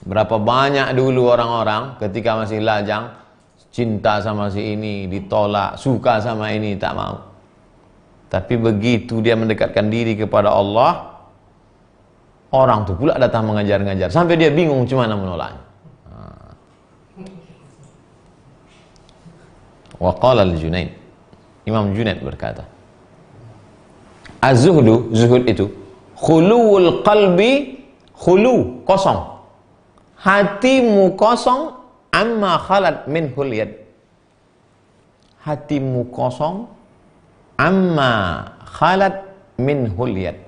Berapa banyak dulu orang-orang ketika masih lajang, cinta sama si ini, ditolak, suka sama ini, tak mau. Tapi begitu dia mendekatkan diri kepada Allah, orang tuh pula datang mengajar-ngajar, sampai dia bingung cuma menolaknya. Wa qala al-Junaid, Imam Junaid berkata, az-zuhdu, zuhud itu khuluwul qalbi, khulu, kosong, hatimu kosong, amma khalat minhul yad, hatimu kosong, amma khalat minhul yad,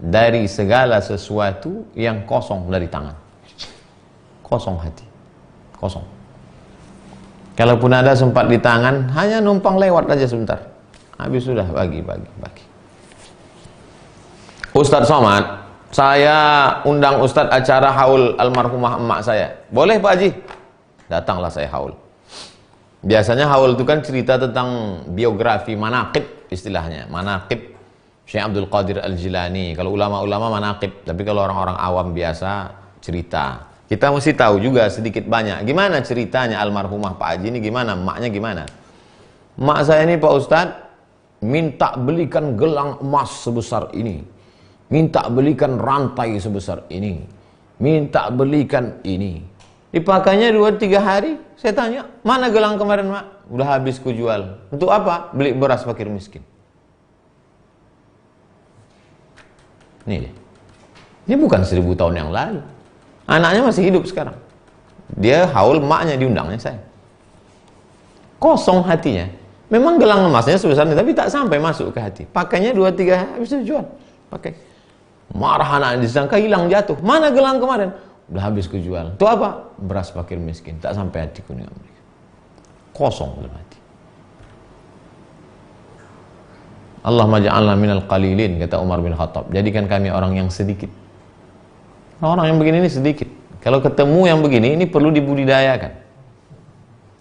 dari segala sesuatu yang kosong dari tangan. Kosong hati, kosong. Kalaupun ada sempat di tangan, hanya numpang lewat aja sebentar, habis sudah bagi. Ustadz Somad, saya undang Ustadz acara haul almarhumah emak saya. Boleh Pak Haji? Datanglah saya haul. Biasanya haul itu kan cerita tentang biografi, manaqib istilahnya. Manaqib Syekh Abdul Qadir Al-Jilani. Kalau ulama-ulama manaqib, tapi kalau orang-orang awam biasa cerita. Kita mesti tahu juga sedikit banyak gimana ceritanya almarhumah Pak Haji ini, gimana emaknya, gimana. Emak saya ini Pak Ustadz minta belikan gelang emas sebesar ini, minta belikan rantai sebesar ini, minta belikan ini. Dipakainya 2-3 hari. Saya tanya, mana gelang kemarin Mak? Udah habis kujual. Untuk apa? Beli beras fakir miskin. Ini dia. Ini bukan 1000 tahun yang lalu. Anaknya masih hidup sekarang. Dia haul, maknya diundangnya saya. Kosong hatinya. Memang gelang emasnya sebesar ini, tapi tak sampai masuk ke hati. Pakainya 2-3 hari, habis itu jual. Pakai. Marah anak, disangka hilang, jatuh. Mana gelang kemarin? Udah habis kujual. Itu apa? Beras fakir miskin. Tak sampai hatiku dengan mereka. Kosong dalam hati. Allahumma ja'alna minal qalilin, kata Umar bin Khattab. Jadikan kami orang yang sedikit. Orang yang begini ini sedikit. Kalau ketemu yang begini, ini perlu dibudidayakan.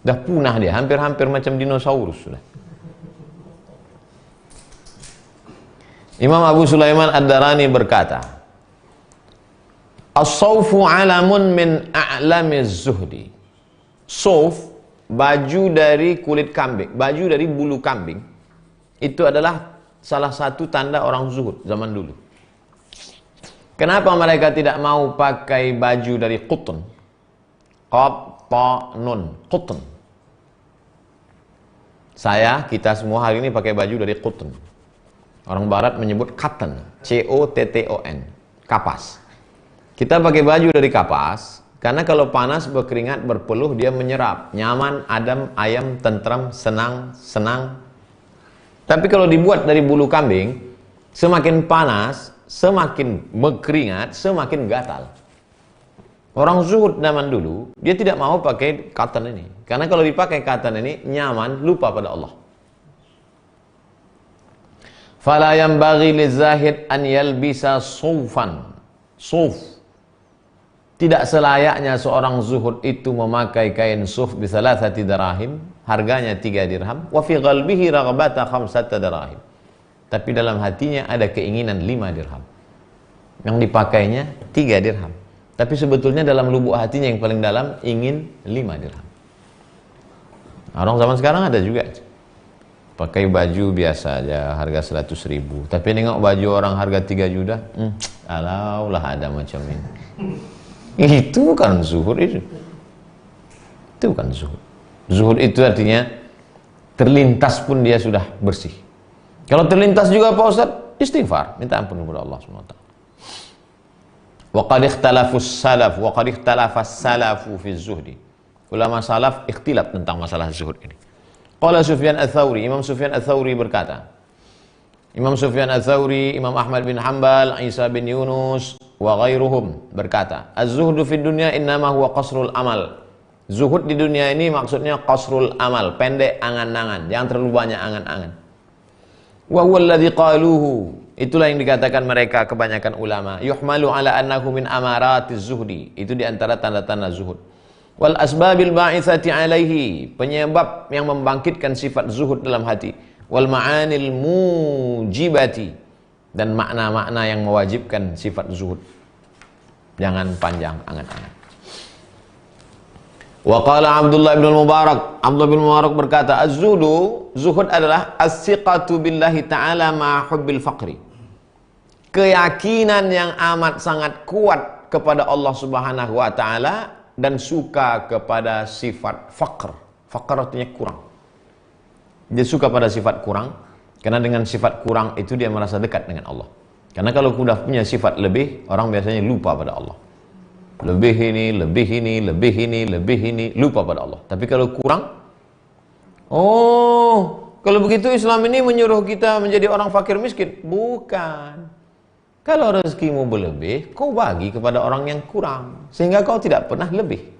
Dah punah dia, hampir-hampir macam dinosaurus sudah. Imam Abu Sulaiman Ad-Darani berkata, as-sawfu alamun min a'lamiz zuhdi. Sawf, baju dari kulit kambing, baju dari bulu kambing, itu adalah salah satu tanda orang zuhud zaman dulu. Kenapa mereka tidak mau pakai baju dari qutn? Qaf, ta, nun, qutn. Kita semua hari ini pakai baju dari qutn. Orang barat menyebut cotton, C-O-T-T-O-N, kapas. Kita pakai baju dari kapas, karena kalau panas, berkeringat, berpeluh, dia menyerap. Nyaman, adem, ayam, tentram, senang. Tapi kalau dibuat dari bulu kambing, semakin panas, semakin berkeringat, semakin gatal. Orang zuhud zaman dulu, dia tidak mau pakai cotton ini. Karena kalau dipakai cotton ini, nyaman, lupa pada Allah. Fala yanbaghi lizahid an yalbisa sufan. Suf. Tidak selayaknya seorang zuhud itu memakai kain suf bi 3 dirahim, harganya 3 dirham, wa fi qalbihi raghbata 5 dirahim. Tapi dalam hatinya ada keinginan 5 dirham. Yang dipakainya 3 dirham. Tapi sebetulnya dalam lubuk hatinya yang paling dalam ingin 5 dirham. Orang zaman sekarang ada juga. Pakai baju biasa aja, harga 100.000. Tapi nengok baju orang harga 3 juta, alaulah ada macam ini. Itu bukan zuhud itu. Itu bukan zuhud. Zuhud itu artinya terlintas pun dia sudah bersih. Kalau terlintas juga Pak Ustaz, istighfar, minta ampun kepada Allah SWT. Wa qad ikhtalafus salaf wa qad ikhtalafas salafu fi zuhdi. Ulama salaf ikhtilaf tentang masalah zuhud ini. Qala Sufyan Ats-Tsauri, Imam Sufyan Ats-Tsauri berkata, Imam Sufyan Ats-Tsauri, Imam Ahmad bin Hanbal, Isa bin Yunus, wa ghairuhum berkata, az-zuhdu fid dunya innama huwa qasrul amal. Zuhud di dunia ini maksudnya qasrul amal, pendek angan-angan, jangan terlalu banyak angan-angan. Wa huwa alladhi qaluhu, itulah yang dikatakan mereka kebanyakan ulama, yuhmalu ala annahu min amaratiz zuhdi, itu di antara tanda-tanda zuhud. Wal asbabil ba'itsati alaihi, penyebab yang membangkitkan sifat zuhud dalam hati. Wal ma'anil mujibati, dan makna-makna yang mewajibkan sifat zuhud. Jangan panjang angan-angan. Wa qala Abdullah bin Mubarak, Abdullah bin Mubarak berkata, az-zuhdu, zuhud adalah as-siqatu billahi ta'ala ma hubbil faqri. Keyakinan yang amat sangat kuat kepada Allah Subhanahu wa taala dan suka kepada sifat faqr. Faqr artinya kurang. Dia suka pada sifat kurang, karena dengan sifat kurang itu dia merasa dekat dengan Allah. Karena kalau sudah punya sifat lebih, orang biasanya lupa pada Allah. Lebih ini, lebih ini, lebih ini, lebih ini, lupa pada Allah. Tapi kalau kurang, oh, kalau begitu Islam ini menyuruh kita menjadi orang fakir miskin. Bukan. Kalau rezekimu berlebih, kau bagi kepada orang yang kurang, sehingga kau tidak pernah lebih.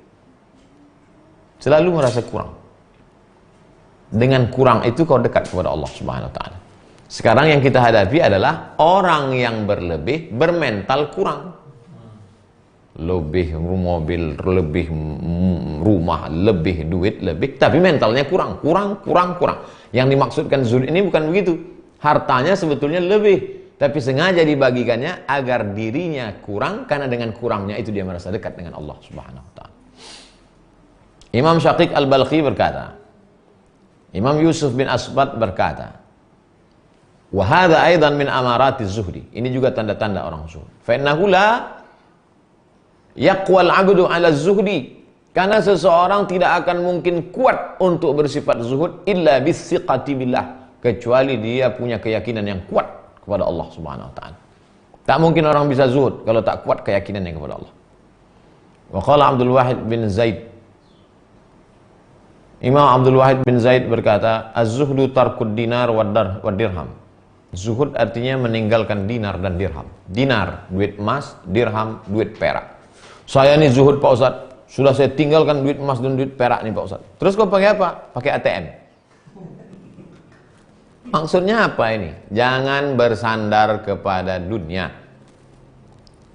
Selalu merasa kurang. Dengan kurang itu kau dekat kepada Allah Subhanahu wa taala. Sekarang yang kita hadapi adalah orang yang berlebih, bermental kurang. Lebih mobil, lebih rumah, lebih duit, lebih, tapi mentalnya kurang. Yang dimaksudkan zuhud ini bukan begitu. Hartanya sebetulnya lebih, tapi sengaja dibagikannya agar dirinya kurang, karena dengan kurangnya itu dia merasa dekat dengan Allah Subhanahu wa taala. Imam Syaqiq Al-Balkhi berkata, Imam Yusuf bin Asbat berkata, wa hadza aidan min amaratiz zuhdi. Ini juga tanda-tanda orang zuhud. Fa innahu la yaqwal 'abdu 'ala zuhdi, karena seseorang tidak akan mungkin kuat untuk bersifat zuhud illa bis-siqati billah, kecuali dia punya keyakinan yang kuat kepada Allah Subhanahu wa taala. Tak mungkin orang bisa zuhud kalau tak kuat keyakinannya kepada Allah. Wa qala Abdul Wahid bin Zaid, Imam Abdul Wahid bin Zaid berkata, az-zuhdu tarkud dinar wa dirham. Zuhud artinya meninggalkan dinar dan dirham. Dinar, duit emas, dirham, duit perak. Saya nih zuhud Pak Ustadz, sudah saya tinggalkan duit emas dan duit perak nih Pak Ustadz. Terus kau pakai apa? Pakai ATM. Maksudnya apa ini? Jangan bersandar kepada dunia.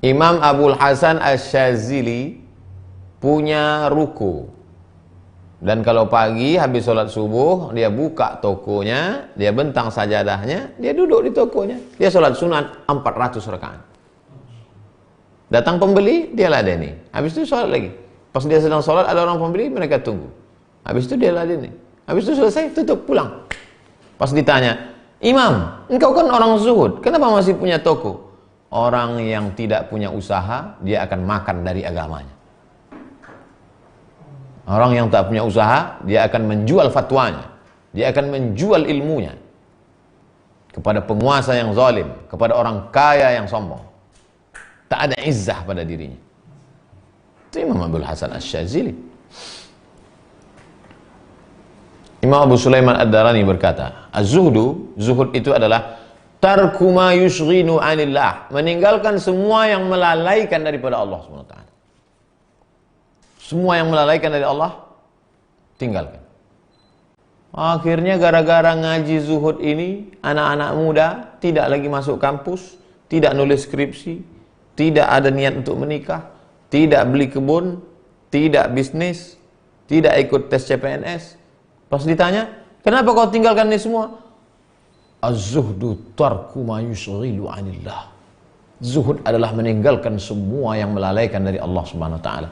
Imam Abul Hasan Asy-Syadzili punya ruko. Dan kalau pagi habis sholat subuh, dia buka tokonya, dia bentang sajadahnya, dia duduk di tokonya. Dia sholat sunat 400 rakaat. Datang pembeli, dia ladeni. Habis itu sholat lagi. Pas dia sedang sholat, ada orang pembeli, mereka tunggu. Habis itu dia ladeni. Habis itu selesai, tutup, pulang. Pas ditanya, Imam, engkau kan orang zuhud, kenapa masih punya toko? Orang yang tidak punya usaha, dia akan makan dari agamanya. Orang yang tak punya usaha, dia akan menjual fatwanya. Dia akan menjual ilmunya kepada penguasa yang zalim, kepada orang kaya yang sombong. Tak ada izzah pada dirinya. Itu Imam Abul Hasan Asy-Syadzili. Imam Abu Sulaiman Ad-Darani berkata, az-zuhdu, zuhud itu adalah tarku ma yushghinu 'anillah, meninggalkan semua yang melalaikan daripada Allah SWT. Semua yang melalaikan dari Allah, tinggalkan. Akhirnya gara-gara ngaji zuhud ini, anak-anak muda tidak lagi masuk kampus, tidak nulis skripsi, tidak ada niat untuk menikah, tidak beli kebun, tidak bisnis, tidak ikut tes CPNS. Pas ditanya, kenapa kau tinggalkan ini semua? Az-zuhdu tarku ma yushghilu 'anillah. Zuhud adalah meninggalkan semua yang melalaikan dari Allah Subhanahu wa taala.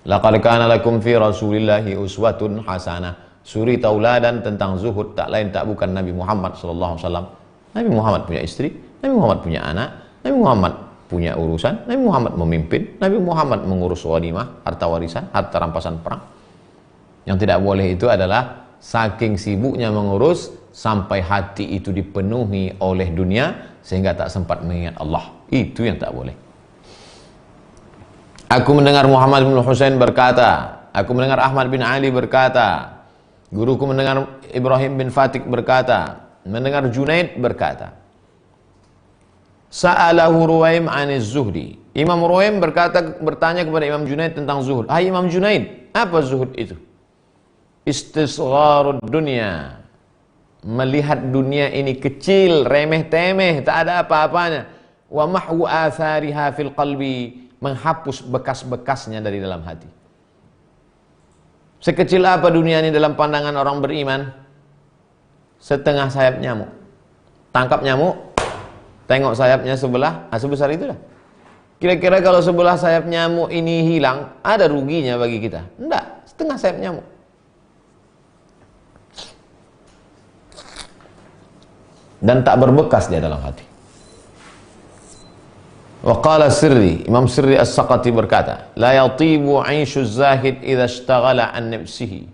Laqad kana lakum fi Rasulillahi uswatun hasanah. Suri tauladan tentang zuhud tak lain tak bukan Nabi Muhammad sallallahu alaihi wasallam. Nabi Muhammad punya istri, Nabi Muhammad punya anak, Nabi Muhammad punya urusan, Nabi Muhammad memimpin, Nabi Muhammad mengurus ghanimah, harta warisan, harta rampasan perang. Yang tidak boleh itu adalah saking sibuknya mengurus sampai hati itu dipenuhi oleh dunia sehingga tak sempat mengingat Allah. Itu yang tak boleh. Aku mendengar Muhammad bin Husain berkata, aku mendengar Ahmad bin Ali berkata, guruku mendengar Ibrahim bin Fatik berkata, mendengar Junaid berkata, Sa'alahu Ruwaim 'aniz zuhdi. Imam Ruwaim bertanya kepada Imam Junaid tentang zuhud. Hai Imam Junaid, apa zuhud itu? Istisgharud dunia, melihat dunia ini kecil, remeh-temeh, tak ada apa-apanya. Wa mahwu athariha fil qalbi, menghapus bekas-bekasnya dari dalam hati. Sekecil apa dunia ini dalam pandangan orang beriman? Setengah sayap nyamuk. Tangkap nyamuk, tengok sayapnya sebelah, sebesar itulah. Kira-kira kalau sebelah sayap nyamuk ini hilang, ada ruginya bagi kita? Enggak, setengah sayap nyamuk. Dan tak berbekas dia dalam hati. Wa qala Sirri, Imam Sirri As-Saqati berkata, la yatibu 'aisyu zahid idza ishtaghala an nafsihi.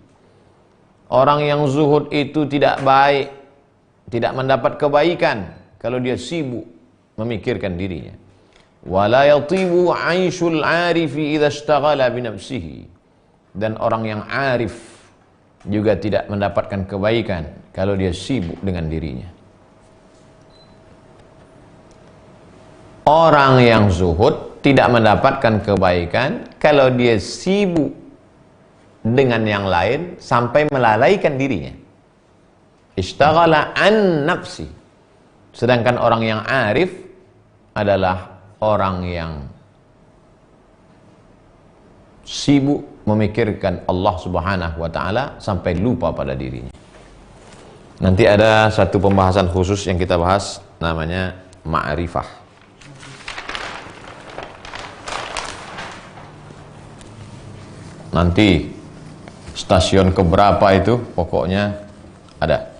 Orang yang zuhud itu tidak baik, tidak mendapat kebaikan kalau dia sibuk memikirkan dirinya. Wa la yatibu 'aishul 'arifi idza ishtaghala bi nafsihi. Dan orang yang arif juga tidak mendapatkan kebaikan kalau dia sibuk dengan dirinya. Orang yang zuhud tidak mendapatkan kebaikan kalau dia sibuk dengan yang lain sampai melalaikan dirinya. Ishtaghala an nafsi. Sedangkan orang yang arif adalah orang yang sibuk memikirkan Allah Subhanahu wa taala sampai lupa pada dirinya. Nanti ada satu pembahasan khusus yang kita bahas, namanya ma'rifah. Nanti stasiun keberapa itu pokoknya ada.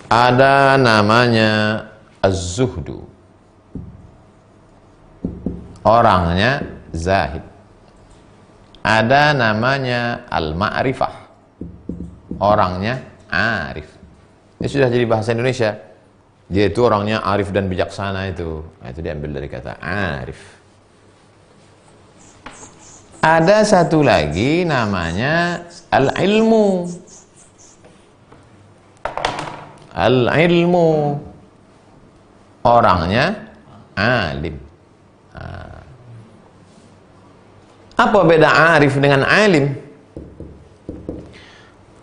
Ada namanya az-zuhdu. Orangnya zahid. Ada namanya al-ma'rifah. Orangnya arif. Ini sudah jadi bahasa Indonesia. Dia itu orangnya arif dan bijaksana itu. Nah, itu diambil dari kata arif. Ada satu lagi namanya al-ilmu. Al-ilmu. Orangnya alim. Apa beda arif dengan alim?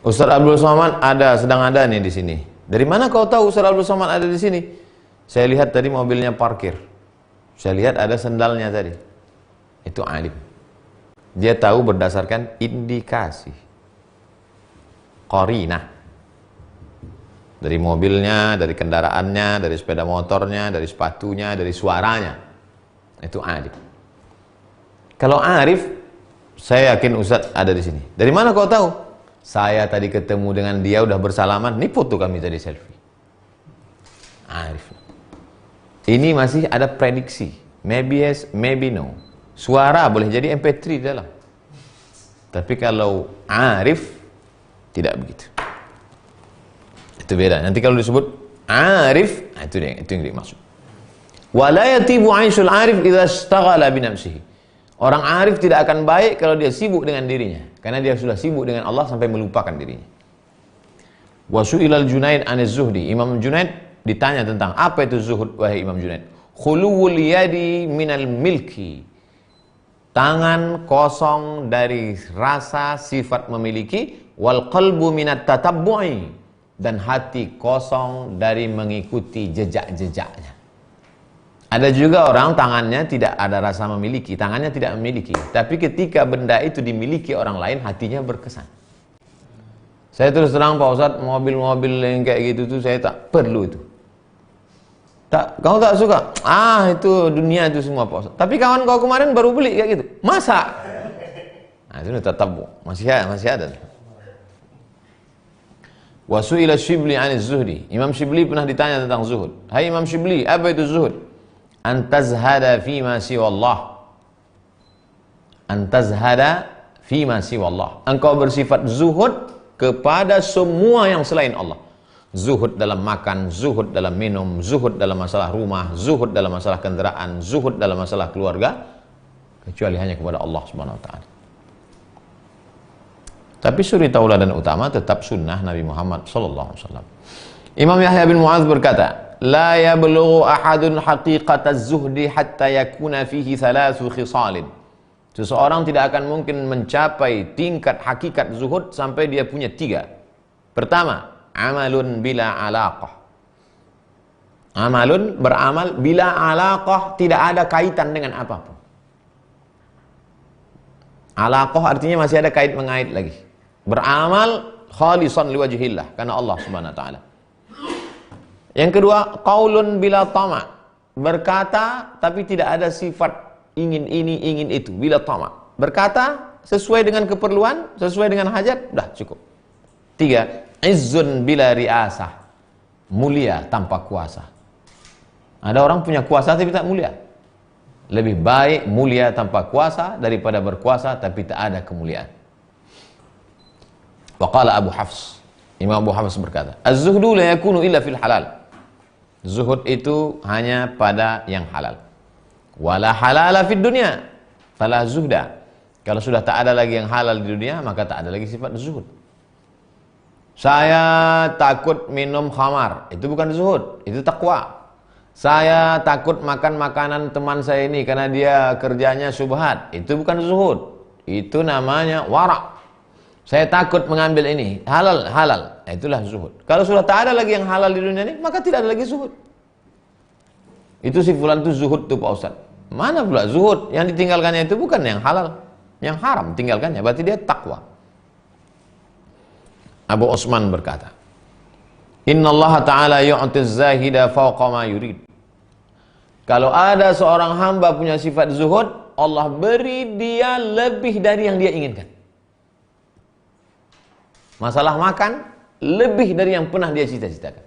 Ustaz Abdul Somad sedang ada nih di sini. Dari mana kau tahu Ustaz Abdul Somad ada di sini? Saya lihat tadi mobilnya parkir. Saya lihat ada sendalnya tadi. Itu alim. Dia tahu berdasarkan indikasi. Qarinah. Dari mobilnya, dari kendaraannya, dari sepeda motornya, dari sepatunya, dari suaranya. Itu alim. Kalau arif, saya yakin Ustaz ada di sini. Dari mana kau tahu? Saya tadi ketemu dengan dia, udah bersalaman. Ini foto kami tadi selfie. Arif. Ini masih ada prediksi. Maybe yes, maybe no. Suara boleh jadi MP3 di dalam. Tapi kalau arif, tidak begitu. Itu beda. Nanti kalau disebut arif, itu yang dimaksud. Wa la yatibu 'aishul arif idza ishtaghala bi nafsihi. Orang arif tidak akan baik kalau dia sibuk dengan dirinya, karena dia sudah sibuk dengan Allah sampai melupakan dirinya. Wa su'ilal Junaid 'aniz zuhdi. Imam Junaid ditanya tentang apa itu zuhud, wahai Imam Junaid. Khuluwul yadi minal milki. Tangan kosong dari rasa sifat memiliki, wal qalbu minat tatabbu'i, dan hati kosong dari mengikuti jejak-jejaknya. Ada juga orang tangannya tidak ada rasa memiliki, tangannya tidak memiliki, tapi ketika benda itu dimiliki orang lain, hatinya berkesan. Saya terus terang Pak Ustadz, mobil-mobil yang kayak gitu tuh saya tak perlu itu. Kau tak suka? Itu dunia itu semua Pak Ustadz. Tapi kawan kau kemarin baru beli kayak gitu. Masa? Nah, itu tetap masih ada. Wa su'ila Shibli 'aniz zuhdi. Imam Shibli pernah ditanya tentang zuhud. Hai Imam Shibli, apa itu zuhud? Antazhada fima siwallah. Antazhada fima siwallah. Engkau bersifat zuhud kepada semua yang selain Allah. Zuhud dalam makan, zuhud dalam minum, zuhud dalam masalah rumah, zuhud dalam masalah kendaraan, zuhud dalam masalah keluarga, kecuali hanya kepada Allah Subhanahu wa taala. Tapi suri tauladan utama tetap sunnah Nabi Muhammad sallallahu alaihi wasallam. Imam Yahya bin Mu'adz berkata, la yablughu ahadun haqiqataz zuhdi hatta yakuna fihi thalathu khisalin. Seseorang tidak akan mungkin mencapai tingkat hakikat zuhud sampai dia punya 3. Pertama, amalun bila alaqah. Amalun, beramal bila alaqah, tidak ada kaitan dengan apapun. Alaqah artinya masih ada kait mengait lagi. Beramal khalisan liwajhillah, karena Allah Subhanahu wa taala. Yang kedua, qaulun bila tama. Berkata tapi tidak ada sifat ingin ini, ingin itu, bila tama. Berkata sesuai dengan keperluan, sesuai dengan hajat, dah cukup. 3, izzun bila riasah. Mulia tanpa kuasa. Ada orang punya kuasa tapi tak mulia. Lebih baik mulia tanpa kuasa daripada berkuasa tapi tak ada kemuliaan. Waqala Abu Hafs, Imam Abu Hafs berkata, az-zuhdu la yakunu illa fil halal. Zuhud itu hanya pada yang halal. Wala halala fid dunya fala zuhda. Kalau sudah tak ada lagi yang halal di dunia, maka tak ada lagi sifat zuhud. Saya takut minum khamar, itu bukan zuhud, itu takwa. Saya takut makan makanan teman saya ini karena dia kerjanya syubhat, itu bukan zuhud, itu namanya wara'. Saya takut mengambil ini, halal, itulah zuhud. Kalau sudah tak ada lagi yang halal di dunia ini, maka tidak ada lagi zuhud. Itu si fulan itu zuhud tuh Pak Ustaz. Mana pula zuhud? Yang ditinggalkannya itu bukan yang halal, yang haram tinggalkannya, berarti dia takwa. Abu Osman berkata, Innallaha ta'ala yu'tiz zahida fawqa ma yurid. Kalau ada seorang hamba punya sifat zuhud, Allah beri dia lebih dari yang dia inginkan. Masalah makan, lebih dari yang pernah dia cita-citakan.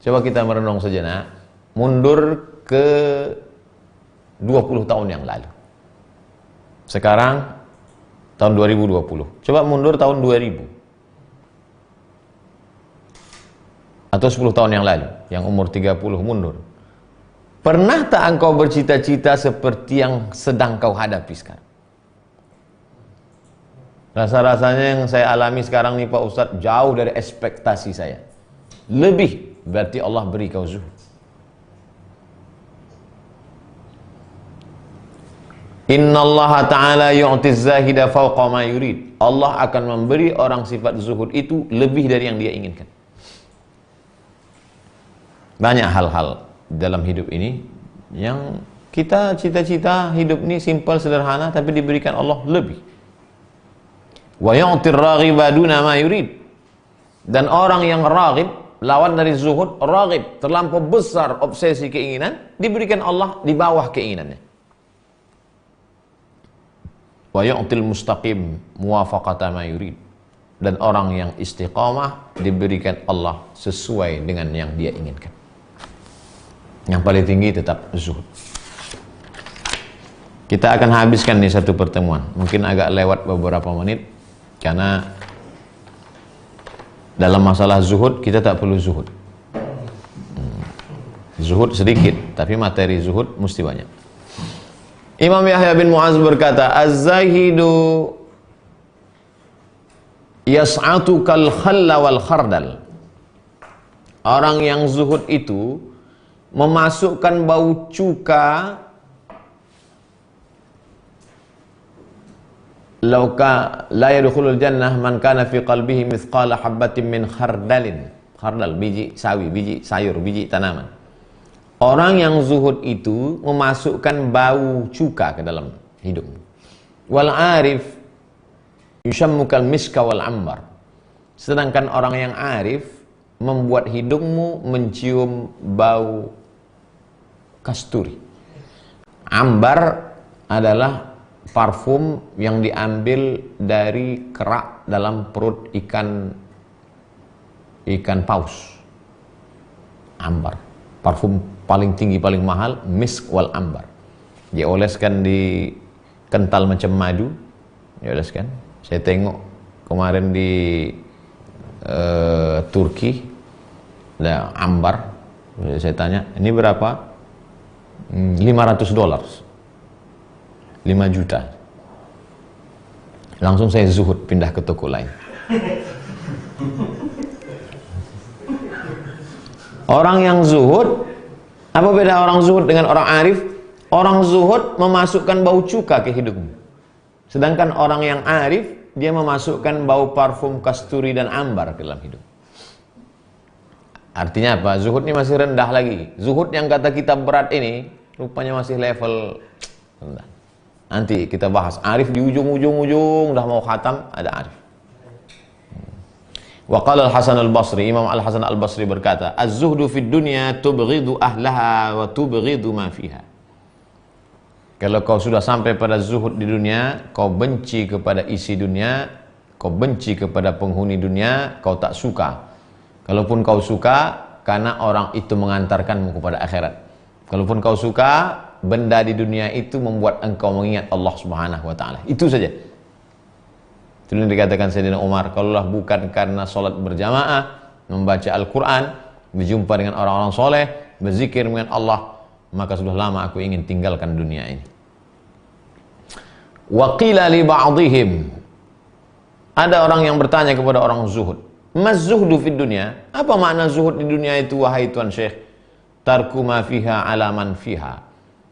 Coba kita merenung sejenak, mundur ke 20 tahun yang lalu. Sekarang tahun 2020. Coba mundur tahun 2000. Atau 10 tahun yang lalu, yang umur 30 mundur. Pernah tak engkau bercita-cita seperti yang sedang kau hadapi sekarang? Rasa-rasanya yang saya alami sekarang nih Pak Ustadz jauh dari ekspektasi saya. Lebih, berarti Allah beri kau zuhud. Innallaha ta'ala yu'tiz zahida fawqa ma yurid. Allah akan memberi orang sifat zuhud itu lebih dari yang dia inginkan. Banyak hal-hal dalam hidup ini yang kita cita-cita hidup ini simpel sederhana tapi diberikan Allah lebih. Wa yu'tir raghiba duna ma yurid. Dan orang yang raghib, lawan dari zuhud, raghib, terlampau besar obsesi keinginan, diberikan Allah di bawah keinginannya. Wa yu'til mustaqim muwafaqata ma yurid. Dan orang yang istiqamah diberikan Allah sesuai dengan yang dia inginkan. Yang paling tinggi tetap zuhud. Kita akan habiskan nih satu pertemuan. Mungkin agak lewat beberapa menit karena dalam masalah zuhud kita tak perlu zuhud. Zuhud sedikit, tapi materi zuhud mesti banyak. Imam Yahya bin Mu'az berkata, Az-zahidu yas'atu kal khalla wal khardal. Orang yang zuhud itu memasukkan bau cuka lauka la yadkhulul jannah man kana fi qalbihi mithqala habbatin min khardalin. Khardal, biji sawi, biji sayur, biji tanaman. Orang yang zuhud itu memasukkan bau cuka ke dalam hidupmu. Wal arif yushammukal miska wal ambar. Sedangkan orang yang arif membuat hidungmu mencium bau kasturi. Ambar adalah parfum yang diambil dari kerak dalam perut ikan paus. Ambar, parfum paling tinggi, paling mahal, misk wal ambar. Dioleskan di kental macam madu, dioleskan. Saya tengok kemarin di Turki, ada ambar. Saya tanya, ini berapa? $500, 5 juta. Langsung saya zuhud, pindah ke toko lain. Orang yang zuhud, apa beda orang zuhud dengan orang arif? Orang zuhud memasukkan bau cuka ke hidupmu. Sedangkan orang yang arif, dia memasukkan bau parfum kasturi dan ambar ke dalam hidup. Artinya apa? Zuhud ini masih rendah lagi. Zuhud yang kata kita berat ini, rupanya masih level rendah. Nanti kita bahas. Arif di ujung-ujung, dah mau khatam, ada arif. Wa qala al-Hasan al-Basri, Imam al-Hasan al-Basri berkata, az-zuhdu fid dunya tubghidu ahlaha wa tubghidu ma fiha. Kalau kau sudah sampai pada zuhud di dunia, kau benci kepada isi dunia, kau benci kepada penghuni dunia, kau tak suka. Kalaupun kau suka, karena orang itu mengantarkanmu kepada akhirat. Kalaupun kau suka, benda di dunia itu membuat engkau mengingat Allah Subhanahu wa taala. Itu saja. Itu yang dikatakan Sayyidina Umar, kalaulah bukan karena sholat berjamaah, membaca Al-Quran, berjumpa dengan orang-orang soleh, berzikir dengan Allah, maka sudah lama aku ingin tinggalkan dunia ini. Wa qila li ba'dihim, ada orang yang bertanya kepada orang zuhud, mas zuhdu fid dunya, apa makna zuhud di dunia itu wahai Tuan Syekh? Tarku ma fiha ala man fiha,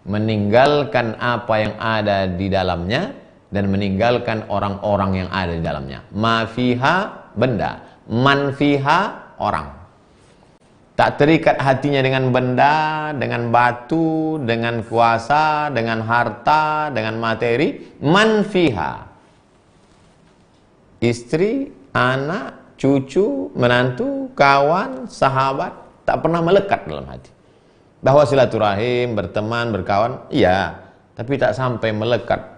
meninggalkan apa yang ada di dalamnya dan meninggalkan orang-orang yang ada di dalamnya. Ma fiha, benda. Man fiha, orang. Tak terikat hatinya dengan benda, dengan batu, dengan kuasa, dengan harta, dengan materi. Man fiha, istri, anak, cucu, menantu, kawan, sahabat, tak pernah melekat dalam hati. Bahwa silaturahim, berteman, berkawan, iya, tapi tak sampai melekat,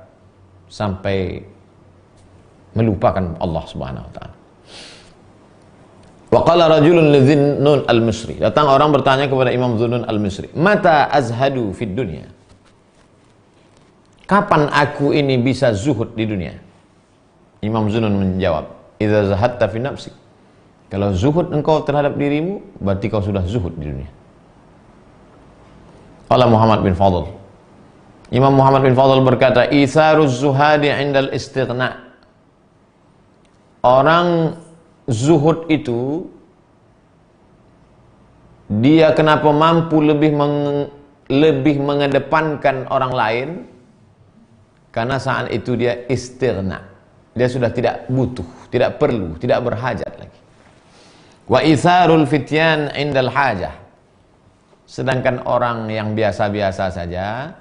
sampai melupakan Allah Subhanahu wa taala. Wa qala rajulun li Dhunnun al-Misri, datang orang bertanya kepada Imam Dhunnun al-Misri, mata azhadu fid dunya, kapan aku ini bisa zuhud di dunia? Imam Dhunnun menjawab, idza zahadta fi nafsik, kalau zuhud engkau terhadap dirimu, berarti kau sudah zuhud di dunia. Qala Muhammad bin Fadl, Imam Muhammad bin Fadl berkata, Itharuz zuhadi indal istighna, orang zuhud itu dia kenapa mampu lebih mengedepankan orang lain, karena saat itu dia istighna, dia sudah tidak butuh, tidak perlu, tidak berhajat lagi. Wa itharul fityan indal hajah, sedangkan orang yang biasa-biasa saja,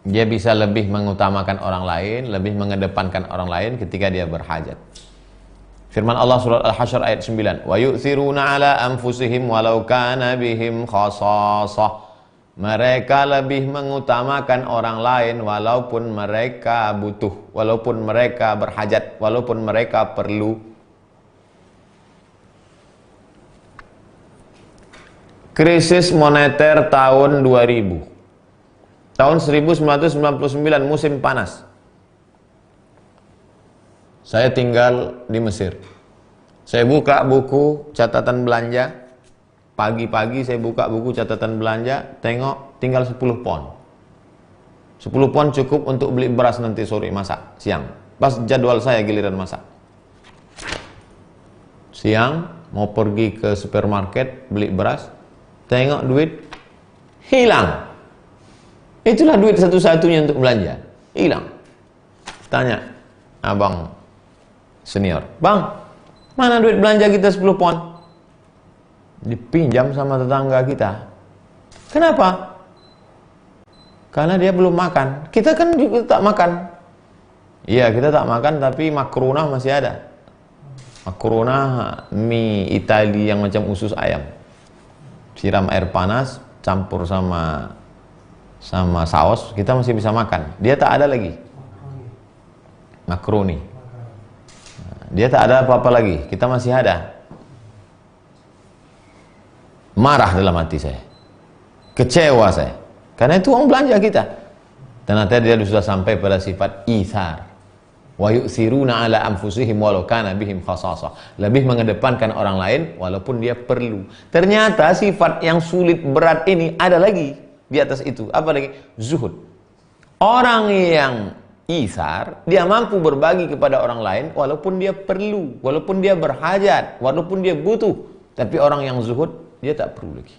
dia bisa lebih mengutamakan orang lain, lebih mengedepankan orang lain ketika dia berhajat. Firman Allah surat Al-Hasyr ayat 9, wa yu'thiruna ala anfusihim walau kana bihim khasasah, mereka lebih mengutamakan orang lain walaupun mereka butuh, walaupun mereka berhajat, walaupun mereka perlu. Krisis moneter tahun 2000, tahun 1999, musim panas. Saya tinggal di Mesir. Saya buka buku catatan belanja. Pagi-pagi saya buka buku catatan belanja, tengok tinggal 10 pon. 10 pon cukup untuk beli beras nanti sore masak, siang. Pas jadwal saya giliran masak. Siang mau pergi ke supermarket beli beras, tengok duit hilang. Itulah duit satu-satunya untuk belanja, hilang. Tanya abang senior, bang, mana duit belanja kita 10 pon? Dipinjam sama tetangga kita. Kenapa? Karena dia belum makan. Kita kan juga tak makan. Iya, kita tak makan, tapi makrona masih ada. Makrona mie Itali yang macam usus ayam, siram air panas campur sama saus, kita masih bisa makan. Dia tak ada lagi makroni, dia tak ada apa-apa lagi, kita masih ada. Marah dalam hati saya, kecewa saya, karena itu uang belanja kita. Ternyata dia sudah sampai pada sifat ithar, wa yu'thiruna ala anfusihim walau kana bihim khasasah, lebih mengedepankan orang lain walaupun dia perlu. Ternyata sifat yang sulit berat ini ada lagi di atas itu. Apa lagi? Zuhud. Orang yang ithar, dia mampu berbagi kepada orang lain walaupun dia perlu, walaupun dia berhajat, walaupun dia butuh. Tapi orang yang zuhud, dia tak perlu lagi.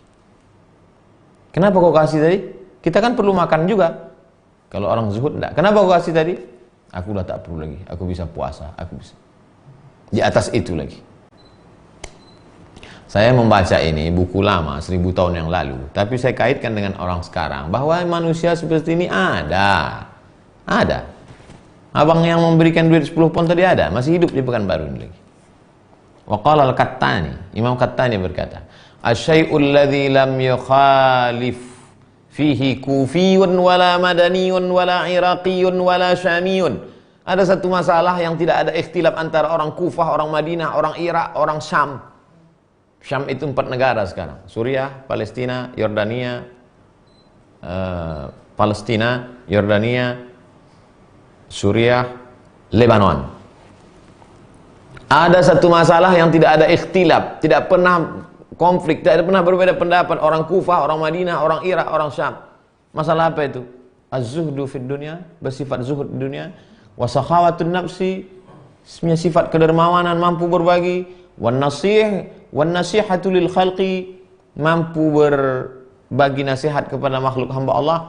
Kenapa kau kasih tadi? Kita kan perlu makan juga. Kalau orang zuhud enggak. Kenapa kau kasih tadi? Aku udah tak perlu lagi. Aku bisa puasa, aku bisa. Di atas itu lagi. Saya membaca ini buku lama 1000 tahun yang lalu, tapi saya kaitkan dengan orang sekarang bahwa manusia seperti ini ada. Abang yang memberikan duit 10 pon tadi ada, masih hidup di Pekanbaru ini lagi. Wa qala al-Qattani, Imam Qattani berkata, "Asy-syai'ul ladzi lam yukhalif fihi kufiyun wala madaniyun wala iraqiyun wala syamiyun." Ada satu masalah yang tidak ada ikhtilaf antara orang Kufah, orang Madinah, orang Irak, orang Syam. Syam itu 4 negara sekarang. Suriah, Palestina, Yordania, Suriah, Lebanon. Ada satu masalah yang tidak ada ikhtilaf, tidak pernah konflik, tidak pernah berbeda pendapat orang Kufah, orang Madinah, orang Irak, orang Syam. Masalah apa itu? Az-zuhdu fid dunya, bersifat zuhud di dunia, wa sakhawatun nafsi, sifat kedermawanan, mampu berbagi, wan nasihatu lil khalqi, mampu berbagi nasihat kepada makhluk hamba Allah.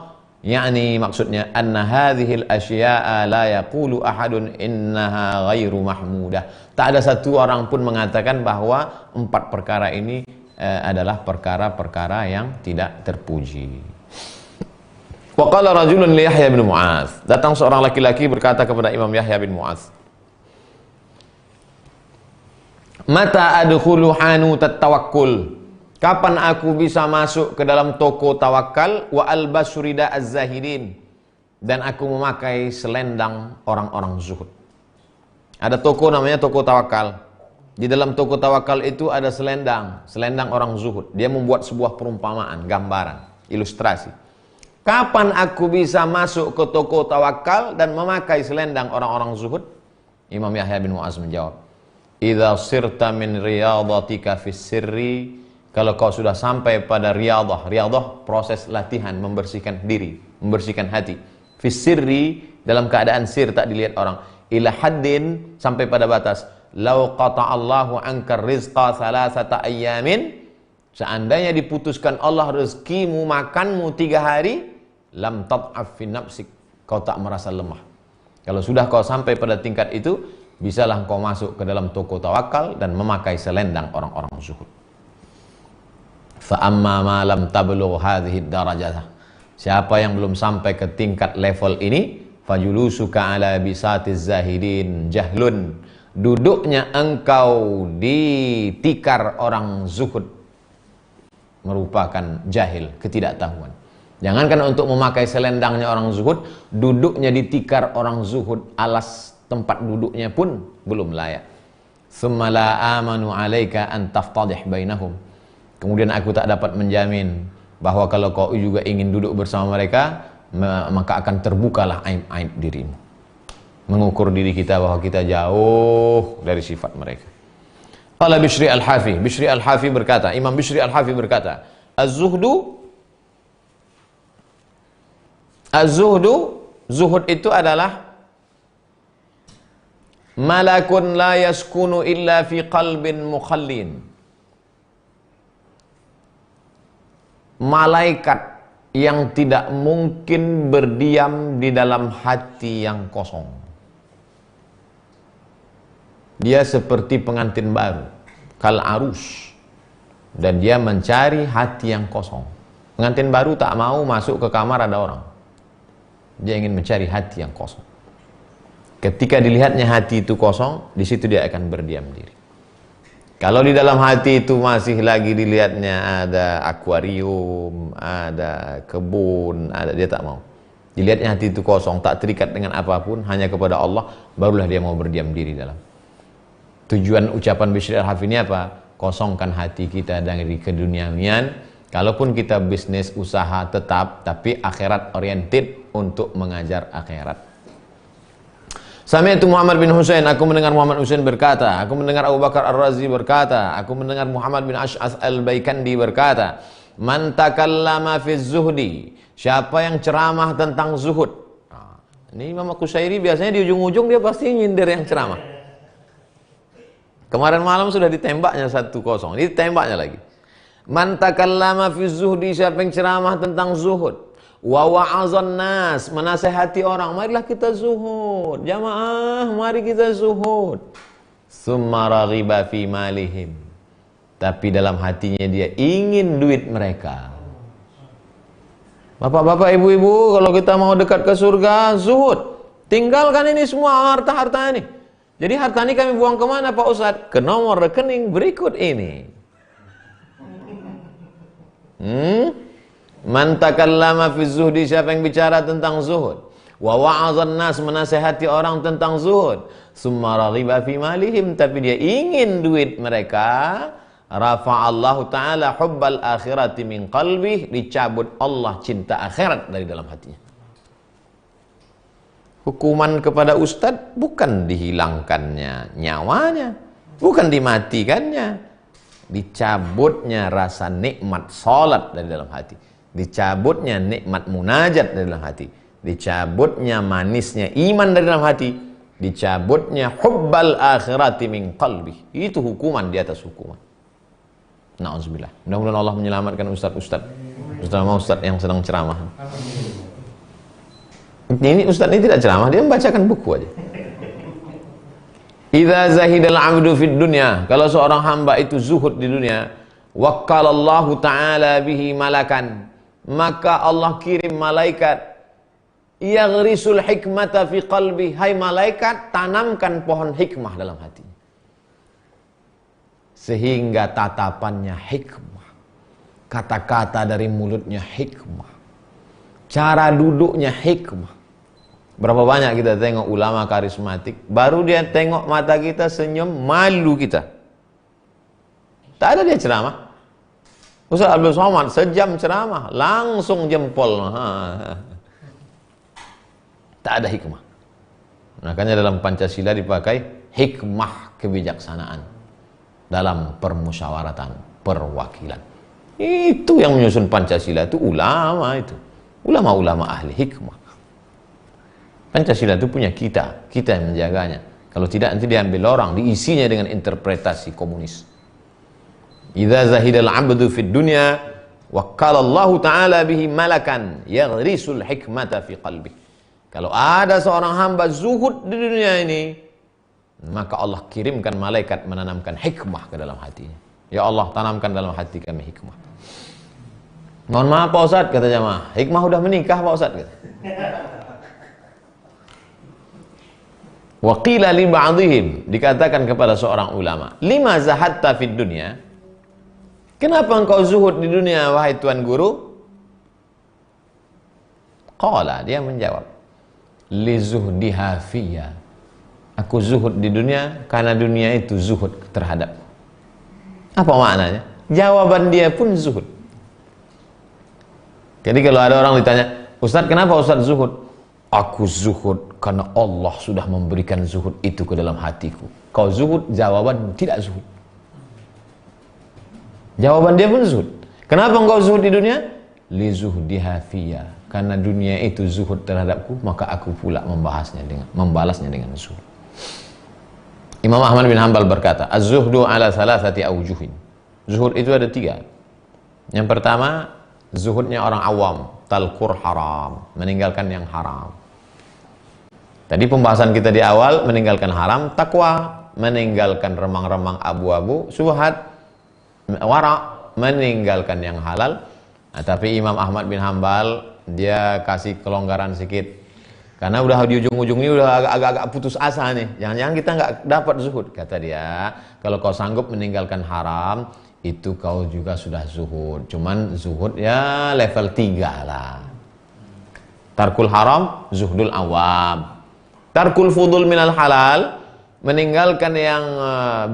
Yakni maksudnya anna hadhil asya'a la yaqulu ahadun innaha ghairu mahmudah. Tak ada satu orang pun mengatakan bahwa 4 perkara ini adalah perkara-perkara yang tidak terpuji. Wa qala rajulun li Yahya bin Mu'adz. Datang seorang laki-laki berkata kepada Imam Yahya bin Mu'adz, "Mata adkhulu hanutat tawakkul?" Kapan aku bisa masuk ke dalam toko tawakal? Wa albasu rida az-zahidin, dan aku memakai selendang orang-orang zuhud. Ada toko namanya toko tawakal. Di dalam toko tawakal itu ada selendang orang zuhud. Dia membuat sebuah perumpamaan, gambaran, ilustrasi. Kapan aku bisa masuk ke toko tawakal dan memakai selendang orang-orang zuhud? Imam Yahya bin Mu'adz menjawab, "Idza sirta min riyadatika fis sirri." Kalau kau sudah sampai pada riyadah proses latihan membersihkan diri, membersihkan hati. Fisirri, dalam keadaan sir, tak dilihat orang. Ila haddin, sampai pada batas. Lau qata'allahu ankar rizqa salasata ayyamin, seandainya diputuskan Allah rezekimu, makanmu 3 hari, lam tad'af fi nafsik, kau tak merasa lemah. Kalau sudah kau sampai pada tingkat itu, bisalah kau masuk ke dalam toko tawakal dan memakai selendang orang-orang zuhud. Fa amma ma lam tablugh hadhihi darajah, siapa yang belum sampai ke tingkat level ini, fajulusuka ala bisatiz zahidin jahlun, duduknya engkau di tikar orang zuhud merupakan jahil, ketidaktahuan. Jangankan untuk memakai selendangnya orang zuhud, duduknya di tikar orang zuhud, alas tempat duduknya pun belum layak. Tsumma la amanu alaika an taftadih bainahum, kemudian aku tak dapat menjamin bahwa kalau kau juga ingin duduk bersama mereka, maka akan terbukalah aib-aib dirimu. Mengukur diri kita bahwa kita jauh dari sifat mereka. Qala Bishri Al-Hafi berkata, Imam Bishri Al-Hafi berkata, zuhud itu adalah malakun la yaskunu illa fi qalbin mukhallin. Malaikat yang tidak mungkin berdiam di dalam hati yang kosong. Dia seperti pengantin baru, kal arus, dan dia mencari hati yang kosong. Pengantin baru tak mau masuk ke kamar ada orang. Dia ingin mencari hati yang kosong. Ketika dilihatnya hati itu kosong, di situ dia akan berdiam diri. Kalau di dalam hati itu masih lagi dilihatnya ada akuarium, ada kebun, dia tak mau. Dilihatnya hati itu kosong, tak terikat dengan apapun, hanya kepada Allah, barulah dia mau berdiam diri dalam. Tujuan ucapan Bishri Al-Hafi ini apa? Kosongkan hati kita dari keduniawian. Kalaupun kita bisnis, usaha tetap, tapi akhirat oriented untuk mengajar akhirat. Sami'tu Muhammad bin Husain, aku mendengar Muhammad Husain berkata, aku mendengar Abu Bakar Ar-Razi berkata, aku mendengar Muhammad bin Ash'ath Al-Baikandi berkata, man takallama fi zuhdi, siapa yang ceramah tentang zuhud. Nah, ini Imam Qushairi biasanya di ujung-ujung dia pasti nyindir yang ceramah. Kemarin malam sudah ditembaknya 1-0. Ini tembaknya lagi. Man takallama fi zuhdi, siapa yang ceramah tentang zuhud. Wa wa'azan nas, menasehati orang, marilah kita zuhud. Jamaah, mari kita zuhud. Summa raghiba fi malihim. Tapi dalam hatinya dia ingin duit mereka. Bapak-bapak, ibu-ibu, kalau kita mau dekat ke surga, zuhud. Tinggalkan ini semua harta-harta ini. Jadi harta ini kami buang kemana Pak Ustadz? Ke nomor rekening berikut ini. Man takallama fi zuhdi, siapa yang bicara tentang zuhud. Wa wa'azan nas, menasehati orang tentang zuhud. Summa raghiba fi malihim, tapi dia ingin duit mereka. Rafa'allahu ta'ala hubbal akhirati min qalbih, dicabut Allah cinta akhirat dari dalam hatinya. Hukuman kepada ustadz bukan dihilangkannya nyawanya, bukan dimatikannya, dicabutnya rasa nikmat salat dari dalam hati, dicabutnya nikmat munajat dari dalam hati, dicabutnya manisnya iman dari dalam hati, dicabutnya hubbal akhirati min qalbi. Itu hukuman di atas hukuman. Na'udzubillah. Mudah-mudahan Allah menyelamatkan ustadz yang sedang ceramah. Ini ustaz ini tidak ceramah, dia membacakan buku aja. Idza zahidal 'abdu fid dunya, kalau seorang hamba itu zuhud di dunia, wakkalallahu ta'ala bihi malakan, maka Allah kirim malaikat yaghrisul hikmata fi qalbi, hai malaikat, tanamkan pohon hikmah dalam hatinya. Sehingga tatapannya hikmah, kata-kata dari mulutnya hikmah, cara duduknya hikmah. Berapa banyak kita tengok ulama karismatik, baru dia tengok mata kita senyum, malu kita. Tak ada dia ceramah. Ustaz Abdul Somad sejam ceramah, langsung jempol. Tak ada hikmah. Makanya dalam Pancasila dipakai hikmah kebijaksanaan dalam permusyawaratan, perwakilan. Itu yang menyusun Pancasila, itu ulama itu. Ulama-ulama ahli hikmah. Pancasila itu punya kita yang menjaganya. Kalau tidak nanti diambil orang, diisinya dengan interpretasi komunis. Idza zahidal 'abdu fid dunya wakkalallahu ta'ala bihi malakan yaghrisul hikmata fi qalbi. Kalau ada seorang hamba zuhud di dunia ini, maka Allah kirimkan malaikat menanamkan hikmah ke dalam hatinya. Ya Allah, tanamkan dalam hati kami hikmah. Mohon maaf Pak Ustadz, kata jamaah, hikmah udah menikah Pak Ustadz, kata. Wa qila li ba'dihim, dikatakan kepada seorang ulama, lima zahatta fid dunya, kenapa engkau zuhud di dunia wahai tuan guru? Qala, dia menjawab, li zuhdiha fiyya, aku zuhud di dunia karena dunia itu zuhud terhadap. Apa maknanya? Jawaban dia pun zuhud. Jadi kalau ada orang ditanya, Ustadz kenapa Ustadz zuhud? Aku zuhud karena Allah sudah memberikan zuhud itu ke dalam hatiku. Kau zuhud, jawaban tidak zuhud. Jawaban dia pun zuhud. Kenapa engkau zuhud di dunia? Li zuhdiha fiyya, karena dunia itu zuhud terhadapku, maka aku pula membalasnya dengan zuhud. Imam Ahmad bin Hanbal berkata, az-zuhdu ala salasati awjuhin. Zuhud itu ada 3. Yang pertama, zuhudnya orang awam, talkur haram, meninggalkan yang haram. Tadi pembahasan kita di awal, meninggalkan haram, takwa, meninggalkan remang-remang abu-abu, syubhat, wara, meninggalkan yang halal. Nah, tapi Imam Ahmad bin Hanbal dia kasih kelonggaran sedikit, karena udah di ujung-ujung ini udah agak-agak putus asa nih. Jangan-jangan kita nggak dapat zuhud. Kata dia, kalau kau sanggup meninggalkan haram, itu kau juga sudah zuhud. Cuman zuhud ya level 3 lah. Tarkul haram, zuhdul awam. Tarkul fudul minal halal, meninggalkan yang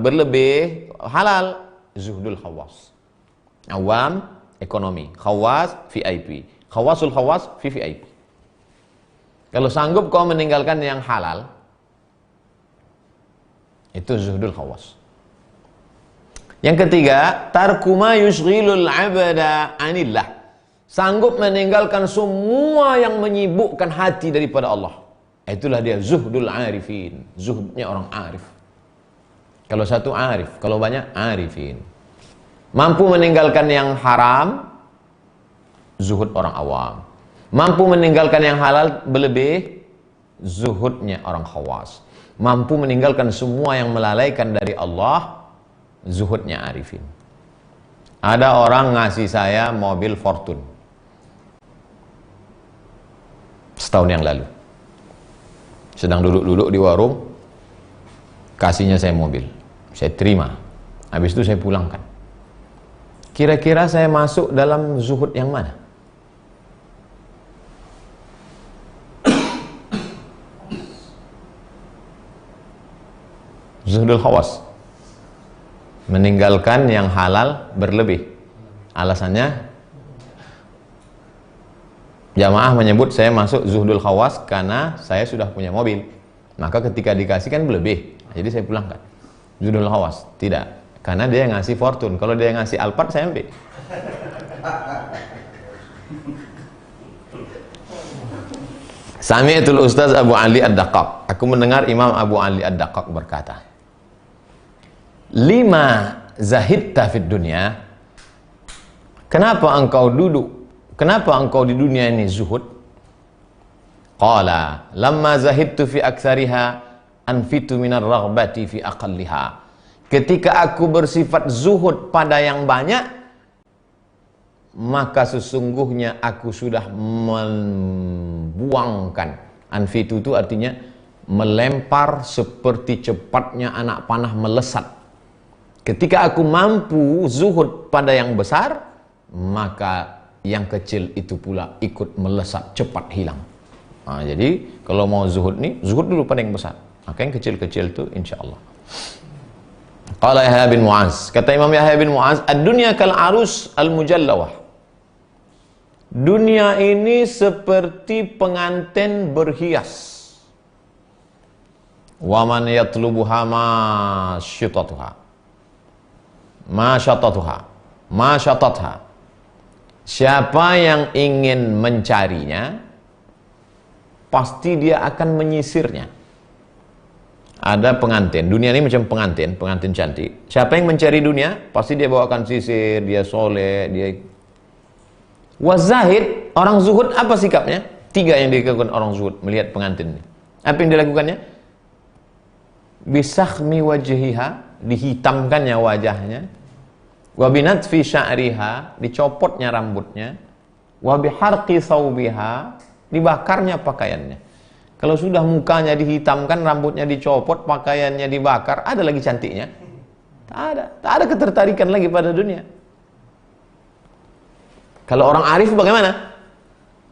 berlebih halal, zuhdul khawas. Awam, ekonomi. Khawas, VIP. Khawasul khawas, VIP. Kalau sanggup kau meninggalkan yang halal, itu zuhdul khawas. Yang ketiga, tarkuma yushghilul abada anillah. Sanggup meninggalkan semua yang menyibukkan hati daripada Allah. Itulah dia zuhdul arifin, zuhudnya orang arif. Kalau satu arif, kalau banyak arifin. Mampu meninggalkan yang haram, zuhud orang awam. Mampu meninggalkan yang halal berlebih, zuhudnya orang khawas. Mampu meninggalkan semua yang melalaikan dari Allah, zuhudnya arifin. Ada orang ngasih saya mobil Fortune setahun yang lalu. Sedang duduk-duduk di warung, kasihnya saya mobil. Saya terima. Habis itu saya pulangkan. Kira-kira saya masuk dalam zuhud yang mana? Zuhudul khawas. Meninggalkan yang halal berlebih. Alasannya, jamaah menyebut saya masuk zuhudul khawas karena saya sudah punya mobil. Maka ketika dikasih kan berlebih. Jadi saya pulangkan. Zuhudul khawas. Tidak. Karena dia ngasih Fortune. Kalau dia ngasih Alphard, saya ambil. Sami'tul Ustaz Abu Ali Ad-Daqqaq. Aku mendengar Imam Abu Ali Ad-Daqqaq berkata, "Lima zahidta fid dunya." Kenapa engkau duduk? Kenapa engkau di dunia ini zuhud? Qala, "Lamma zahidtu fi aktsariha anfitu minar raghbati fi aqalliha." Ketika aku bersifat zuhud pada yang banyak, maka sesungguhnya aku sudah membuangkan. Anfitu itu artinya melempar seperti cepatnya anak panah melesat. Ketika aku mampu zuhud pada yang besar, maka yang kecil itu pula ikut melesat, cepat hilang. Nah, jadi kalau mau zuhud nih, zuhud dulu pada yang besar. Maka yang kecil-kecil itu insya Allah. Qala Yahya bin Mu'az, kata Imam Yahya bin Mu'az, ad-dunya kal arus al-mujallawah. Dunia ini seperti pengantin berhias. Wa man yatlubuha ma syatatuha. Ma syatatha. Siapa yang ingin mencarinya, pasti dia akan menyisirnya. Ada pengantin, dunia ini macam pengantin cantik. Siapa yang mencari dunia, pasti dia bawakan sisir, dia soleh, dia. Wazahid, orang zuhud apa sikapnya? Tiga yang dilakukan orang zuhud melihat pengantin ini. Apa yang dilakukannya? Bisakhmi wajhiha, dihitamkannya wajahnya. Wa binatfi sya'riha, dicopotnya rambutnya. Wa biharqi thawbiha, dibakarnya pakaiannya. Kalau sudah mukanya dihitamkan, rambutnya dicopot, pakaiannya dibakar, ada lagi cantiknya? Tak ada ketertarikan lagi pada dunia. Kalau orang arif bagaimana?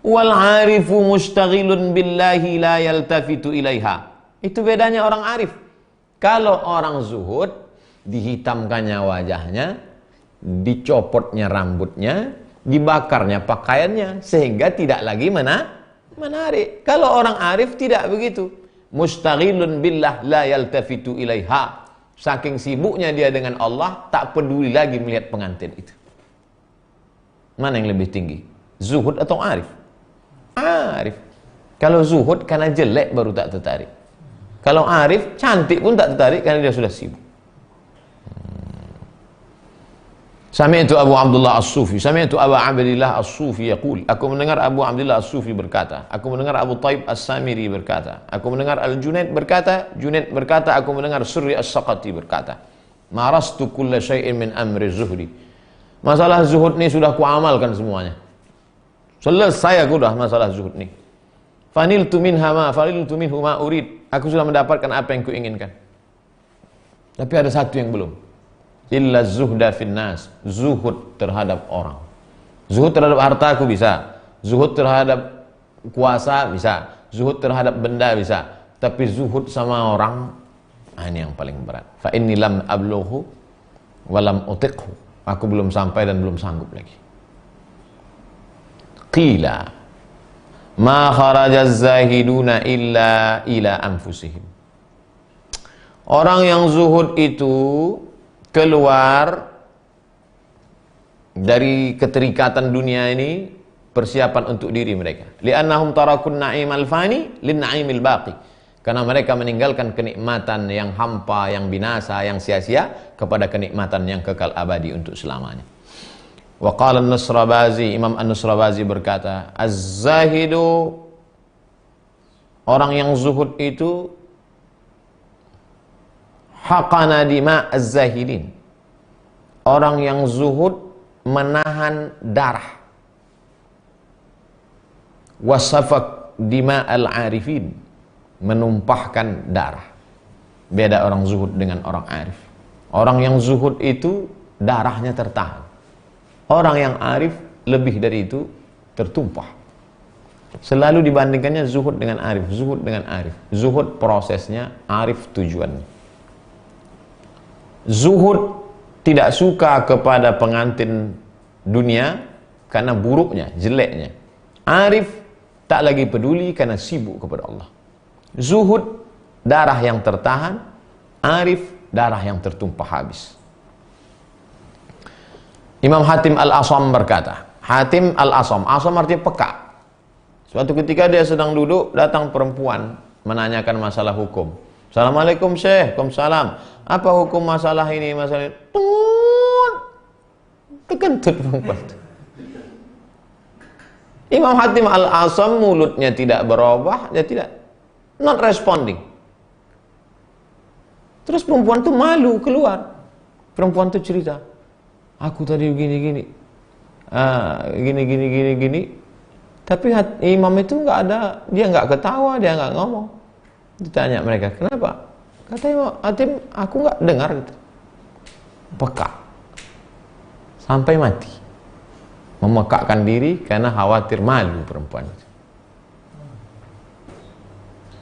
Wal arifu mustaghilun billahi la yaltafitu ilaiha. Itu bedanya orang arif. Kalau orang zuhud, dihitamkannya wajahnya, dicopotnya rambutnya, dibakarnya pakaiannya, sehingga tidak lagi menarik. Kalau orang arif tidak begitu. Mustaghilun billah la yaltafitu ilaiha. Saking sibuknya dia dengan Allah, tak peduli lagi melihat pengantin itu. Mana yang lebih tinggi? Zuhud atau arif? Arif. Kalau zuhud karena jelek baru tak tertarik. Kalau arif cantik pun tak tertarik karena dia sudah sibuk. Sami'tu Abu Abdullah As-Sufi, sami'tu Abu Abdillah As-Sufi yaqul, aku mendengar Abu Abdillah As-Sufi berkata, aku mendengar Abu Taib As-Samiri berkata, aku mendengar Al-Junaid berkata, Junaid berkata, aku mendengar Surri As-Saqati berkata, marastu kulla syai'in min amri zuhdi. Masalah zuhud ni sudah kuamalkan semuanya. Selesai aku dah masalah zuhud ni. Faniltu minhu ma urid. Aku sudah mendapatkan apa yang kuinginkan. Tapi ada satu yang belum. Illa zuhda fin nas, zuhud terhadap orang. Zuhud terhadap harta aku bisa, zuhud terhadap kuasa bisa, zuhud terhadap benda bisa, tapi zuhud sama orang, ini yang paling berat. Fa inni lam ablughu wa lam utiqhu. Aku belum sampai dan belum sanggup lagi. Qila ma kharajaz zahiduna illa ila anfusihim. Orang yang zuhud itu keluar dari keterikatan dunia ini, persiapan untuk diri mereka. Li'annahum tarakun na'imal fani lin na'imil baqi. Karena mereka meninggalkan kenikmatan yang hampa, yang binasa, yang sia-sia kepada kenikmatan yang kekal abadi untuk selamanya. Wa qala an-Nusrabazi, Imam An-Nusrabazi berkata, az-zahidu, orang yang zuhud itu haqana dima az-zahidin. Orang yang zuhud menahan darah. Wasafak dima al-arifin, menumpahkan darah. Beda orang zuhud dengan orang arif. Orang yang zuhud itu darahnya tertahan. Orang yang arif lebih dari itu tertumpah. Selalu dibandingkannya zuhud dengan arif, zuhud dengan arif. Zuhud prosesnya, arif tujuannya. Zuhud tidak suka kepada pengantin dunia karena buruknya, jeleknya. Arif tak lagi peduli karena sibuk kepada Allah. Zuhud darah yang tertahan, arif darah yang tertumpah habis. Imam Hatim Al-Asam berkata, Hatim Al-Asam, Asam artinya peka. Suatu ketika dia sedang duduk, datang perempuan menanyakan masalah hukum. Assalamualaikum Syekh, Waalaikumsalam. Apa hukum masalah ini, masalah ini? Terkentut perempuan. Imam Hatim Al-Asam mulutnya tidak berubah, dia tidak, not responding. Terus perempuan itu malu keluar. Perempuan itu cerita, aku tadi gini-gini, gini. Tapi imam itu nggak ada, dia nggak ketawa, dia nggak ngomong. Ditanya mereka, kenapa? Kata Imam Hatim, aku nggak dengar gitu. Peka sampai mati, memekakkan diri karena khawatir malu perempuan itu.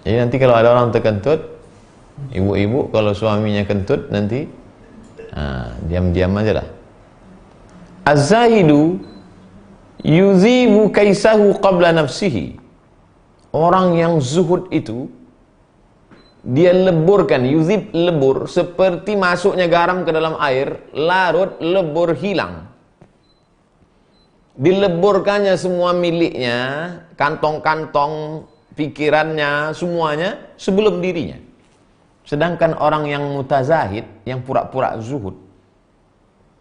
Jadi nanti kalau ada orang terkentut, ibu-ibu kalau suaminya kentut nanti diam-diam aja lah. Az-zahidu yuzibu kaisahu qabla nafsihi. Orang yang zuhud itu dia leburkan, yuzib lebur, seperti masuknya garam ke dalam air, larut, lebur, hilang. Dileburkannya semua miliknya, kantong-kantong, pikirannya, semuanya sebelum dirinya. Sedangkan orang yang mutazahid, yang pura-pura zuhud.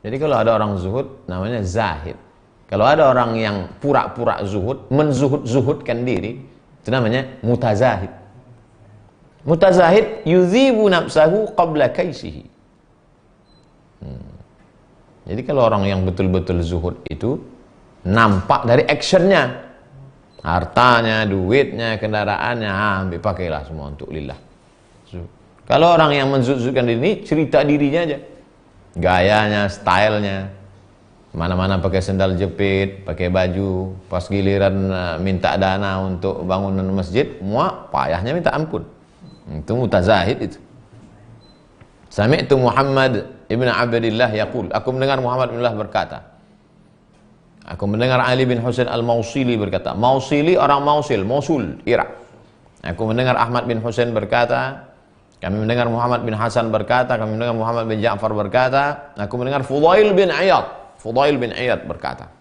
Jadi kalau ada orang zuhud, namanya zahid. Kalau ada orang yang pura-pura zuhud, menzuhud-zuhudkan diri, itu namanya mutazahid. Mutazahid yuzibu nafsahu qabla kaisihi. Jadi kalau orang yang betul-betul zuhud itu nampak dari actionnya, hartanya, duitnya, kendaraannya, ambil pakailah semua untuk lillah. Kalau orang yang menzuhudkan diri ini, cerita dirinya aja, gayanya, stylenya, mana-mana pakai sendal jepit, pakai baju, pas giliran minta dana untuk bangunan masjid, muak payahnya minta ampun. Itu mutazahid itu. Sami'tu Muhammad ibn Abdillah yaqul, aku mendengar Muhammad bin Abdillah berkata, aku mendengar Ali bin Husain Al-Mausili berkata, Mausili orang Mausil, Mosul, Irak. Aku mendengar Ahmad bin Husain berkata, kami mendengar Muhammad bin Hasan berkata, kami mendengar Muhammad bin Ja'far berkata, aku mendengar Fudail bin Iyad berkata.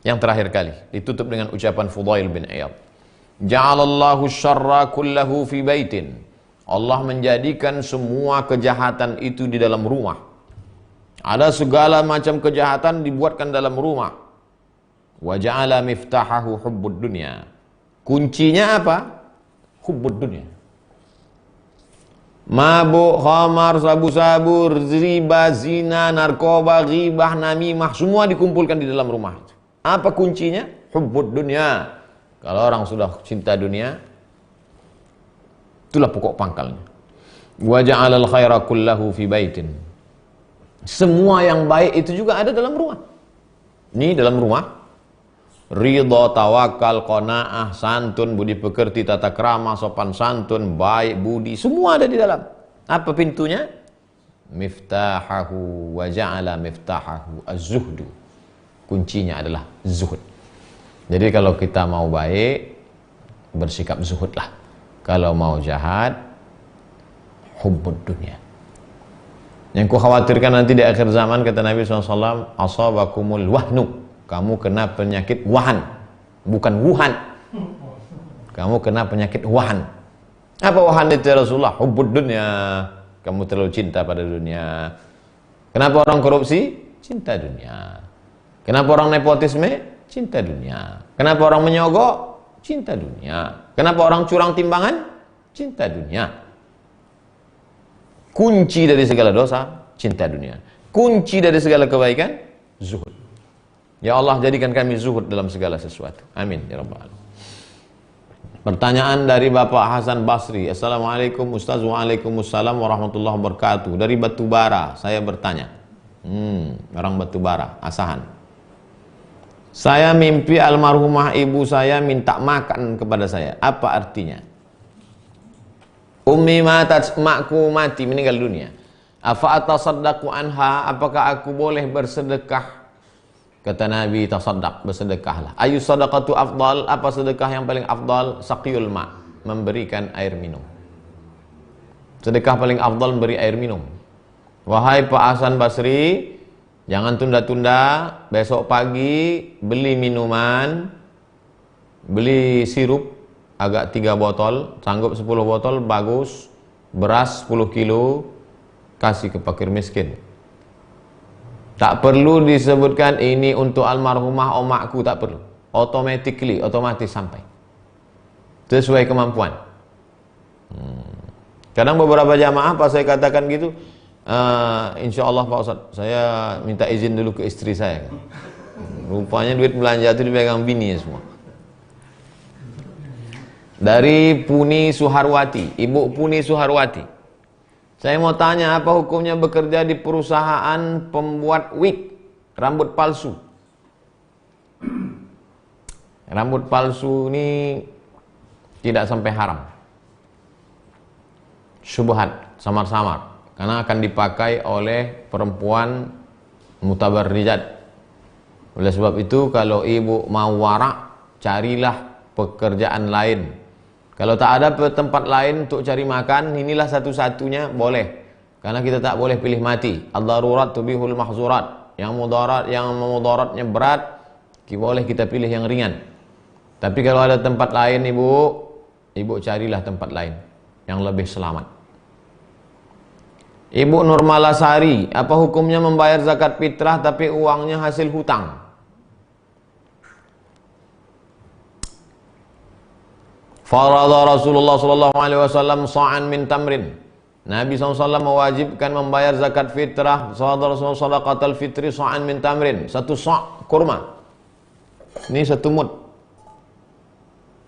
Yang terakhir kali ditutup dengan ucapan Fudail bin Iyad. Ja'alallahu syarra kullahu fi baitin. Allah menjadikan semua kejahatan itu di dalam rumah. Ada segala macam kejahatan dibuatkan dalam rumah. Wa ja'ala miftahahu hubbud dunya. Kuncinya apa? Hubbud dunya. Mabuk, khamar, sabu-sabu, riba, zina, narkoba, ghibah, namimah, semua dikumpulkan di dalam rumah. Apa kuncinya? Hubbud dunya. Kalau orang sudah cinta dunia, itulah pokok pangkalnya. Wa ja'alal khaira kullahu fi baitin. Semua yang baik itu juga ada dalam rumah. Ini dalam rumah. Ridha, tawakal, qanaah, santun, budi pekerti, tata krama, sopan santun, baik budi, semua ada di dalam. Apa pintunya? Miftahahu wa ja'ala miftahahu az-zuhdu. Kuncinya adalah zuhud. Jadi kalau kita mau baik, bersikap zuhudlah. Kalau mau jahat, hubbud dunia. Yang ku khawatirkan nanti di akhir zaman, kata Nabi SAW, asabakumul wahnu. Kamu kena penyakit wahan, bukan wuhan. Kamu kena penyakit wahan. Apa wahan itu ya Rasulullah? Hubbud dunya. Kamu terlalu cinta pada dunia. Kenapa orang korupsi? Cinta dunia. Kenapa orang nepotisme? Cinta dunia. Kenapa orang menyogok? Cinta dunia. Kenapa orang curang timbangan? Cinta dunia. Kunci dari segala dosa, cinta dunia. Kunci dari segala kebaikan, zuhud. Ya Allah, jadikan kami zuhud dalam segala sesuatu. Amin ya rabbal alamin. Pertanyaan dari Bapak Hasan Basri. Assalamualaikum Ustaz. Waalaikumsalam warahmatullahi wabarakatuh. Dari Batubara saya bertanya. Orang Batubara, Asahan. Saya mimpi almarhumah ibu saya minta makan kepada saya. Apa artinya? Ummi matat, makku mati, meninggal dunia. Afa atasaddaqu anha, apakah aku boleh bersedekah? Kata Nabi, tasaddaq, bersedekahlah. Ayu sadaqatu afdal, apa sedekah yang paling afdal? Saqiyul ma, memberikan air minum. Sedekah paling afdal memberi air minum. Wahai Pak Hasan Basri, jangan tunda-tunda, besok pagi beli minuman, beli sirup agak 3 botol, sanggup 10 botol, bagus, beras 10 kilo, kasih ke fakir miskin. Tak perlu disebutkan ini untuk almarhumah omakku, tak perlu. Otomatis sampai. Sesuai kemampuan. Kadang beberapa jamaah pas saya katakan gitu, insya Allah Pak Ustaz, saya minta izin dulu ke istri saya. Rupanya duit belanja itu dipegang bini semua. Dari Puni Suharwati, Ibu Puni Suharwati. Saya mau tanya, apa hukumnya bekerja di perusahaan pembuat wig, rambut palsu? Rambut palsu ini tidak sampai haram. Syubhat, samar-samar. Karena akan dipakai oleh perempuan mutabarrijat. Oleh sebab itu, kalau ibu mau warak, carilah pekerjaan lain. Kalau tak ada tempat lain untuk cari makan, inilah satu-satunya boleh. Karena kita tak boleh pilih mati. Ad-darurat tubihul mahzurat. Yang mudaratnya berat, boleh kita pilih yang ringan. Tapi kalau ada tempat lain ibu carilah tempat lain yang lebih selamat. Ibu Nurmalasari, apa hukumnya membayar zakat fitrah tapi uangnya hasil hutang? Farada Rasulullah SAW sa'an min tamrin. Nabi SAW mewajibkan membayar zakat fitrah. Sadaqatul fitri sa'an min tamrin. 1 sa' kurma. Ini 1 mud.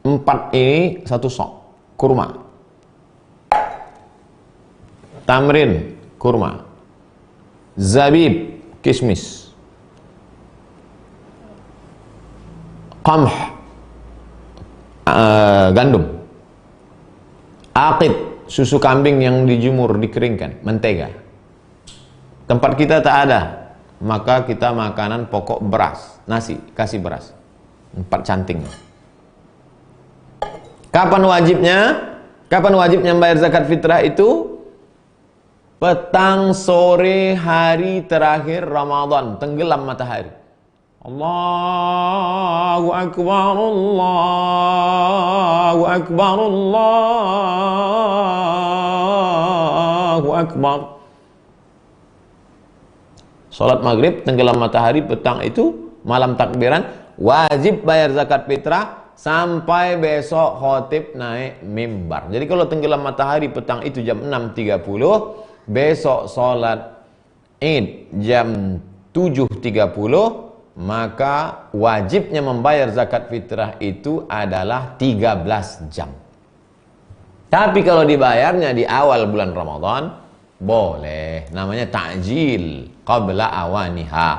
4 ini 1 sa' kurma. Tamrin, kurma. Zabib, kismis. Qamh, gandum. Aqid, susu kambing yang dijemur, dikeringkan, mentega. Tempat kita tak ada, maka kita makanan pokok beras, nasi, kasih beras. 4 canting. Kapan wajibnya? Kapan wajibnya membayar zakat fitrah itu? Petang sore hari terakhir Ramadan, tenggelam matahari. Allahu Akbar, Allahu Akbar, Allahu Akbar. Salat maghrib, tenggelam matahari, petang itu, malam takbiran, wajib bayar zakat fitrah sampai besok khotib naik mimbar. Jadi kalau tenggelam matahari petang itu jam 6.30, besok salat Id jam 7.30, maka wajibnya membayar zakat fitrah itu adalah 13 jam. Tapi kalau dibayarnya di awal bulan Ramadan, boleh. Namanya ta'jil qabla awaniha,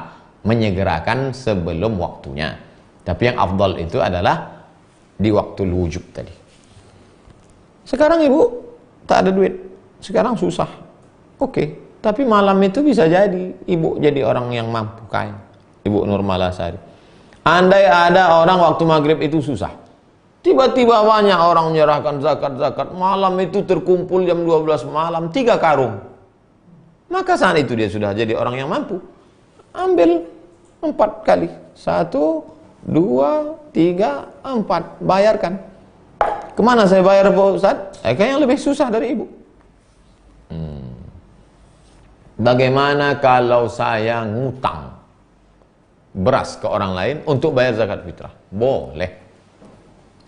menyegerakan sebelum waktunya. Tapi yang afdal itu adalah di waktu wujub tadi. Sekarang ibu tak ada duit, sekarang susah. Oke, tapi malam itu bisa jadi ibu jadi orang yang mampu kaya. Ibu Nurmalasari. Andai ada orang waktu maghrib itu susah, tiba-tiba banyak orang menyerahkan zakat-zakat, malam itu terkumpul jam 12 malam 3 karung, maka saat itu dia sudah jadi orang yang mampu. Ambil 4 kali, 1, 2, 3, 4, bayarkan. Kemana saya bayar Pak Ustaz? Kayaknya lebih susah dari ibu. Bagaimana kalau saya ngutang beras ke orang lain untuk bayar zakat fitrah? Boleh.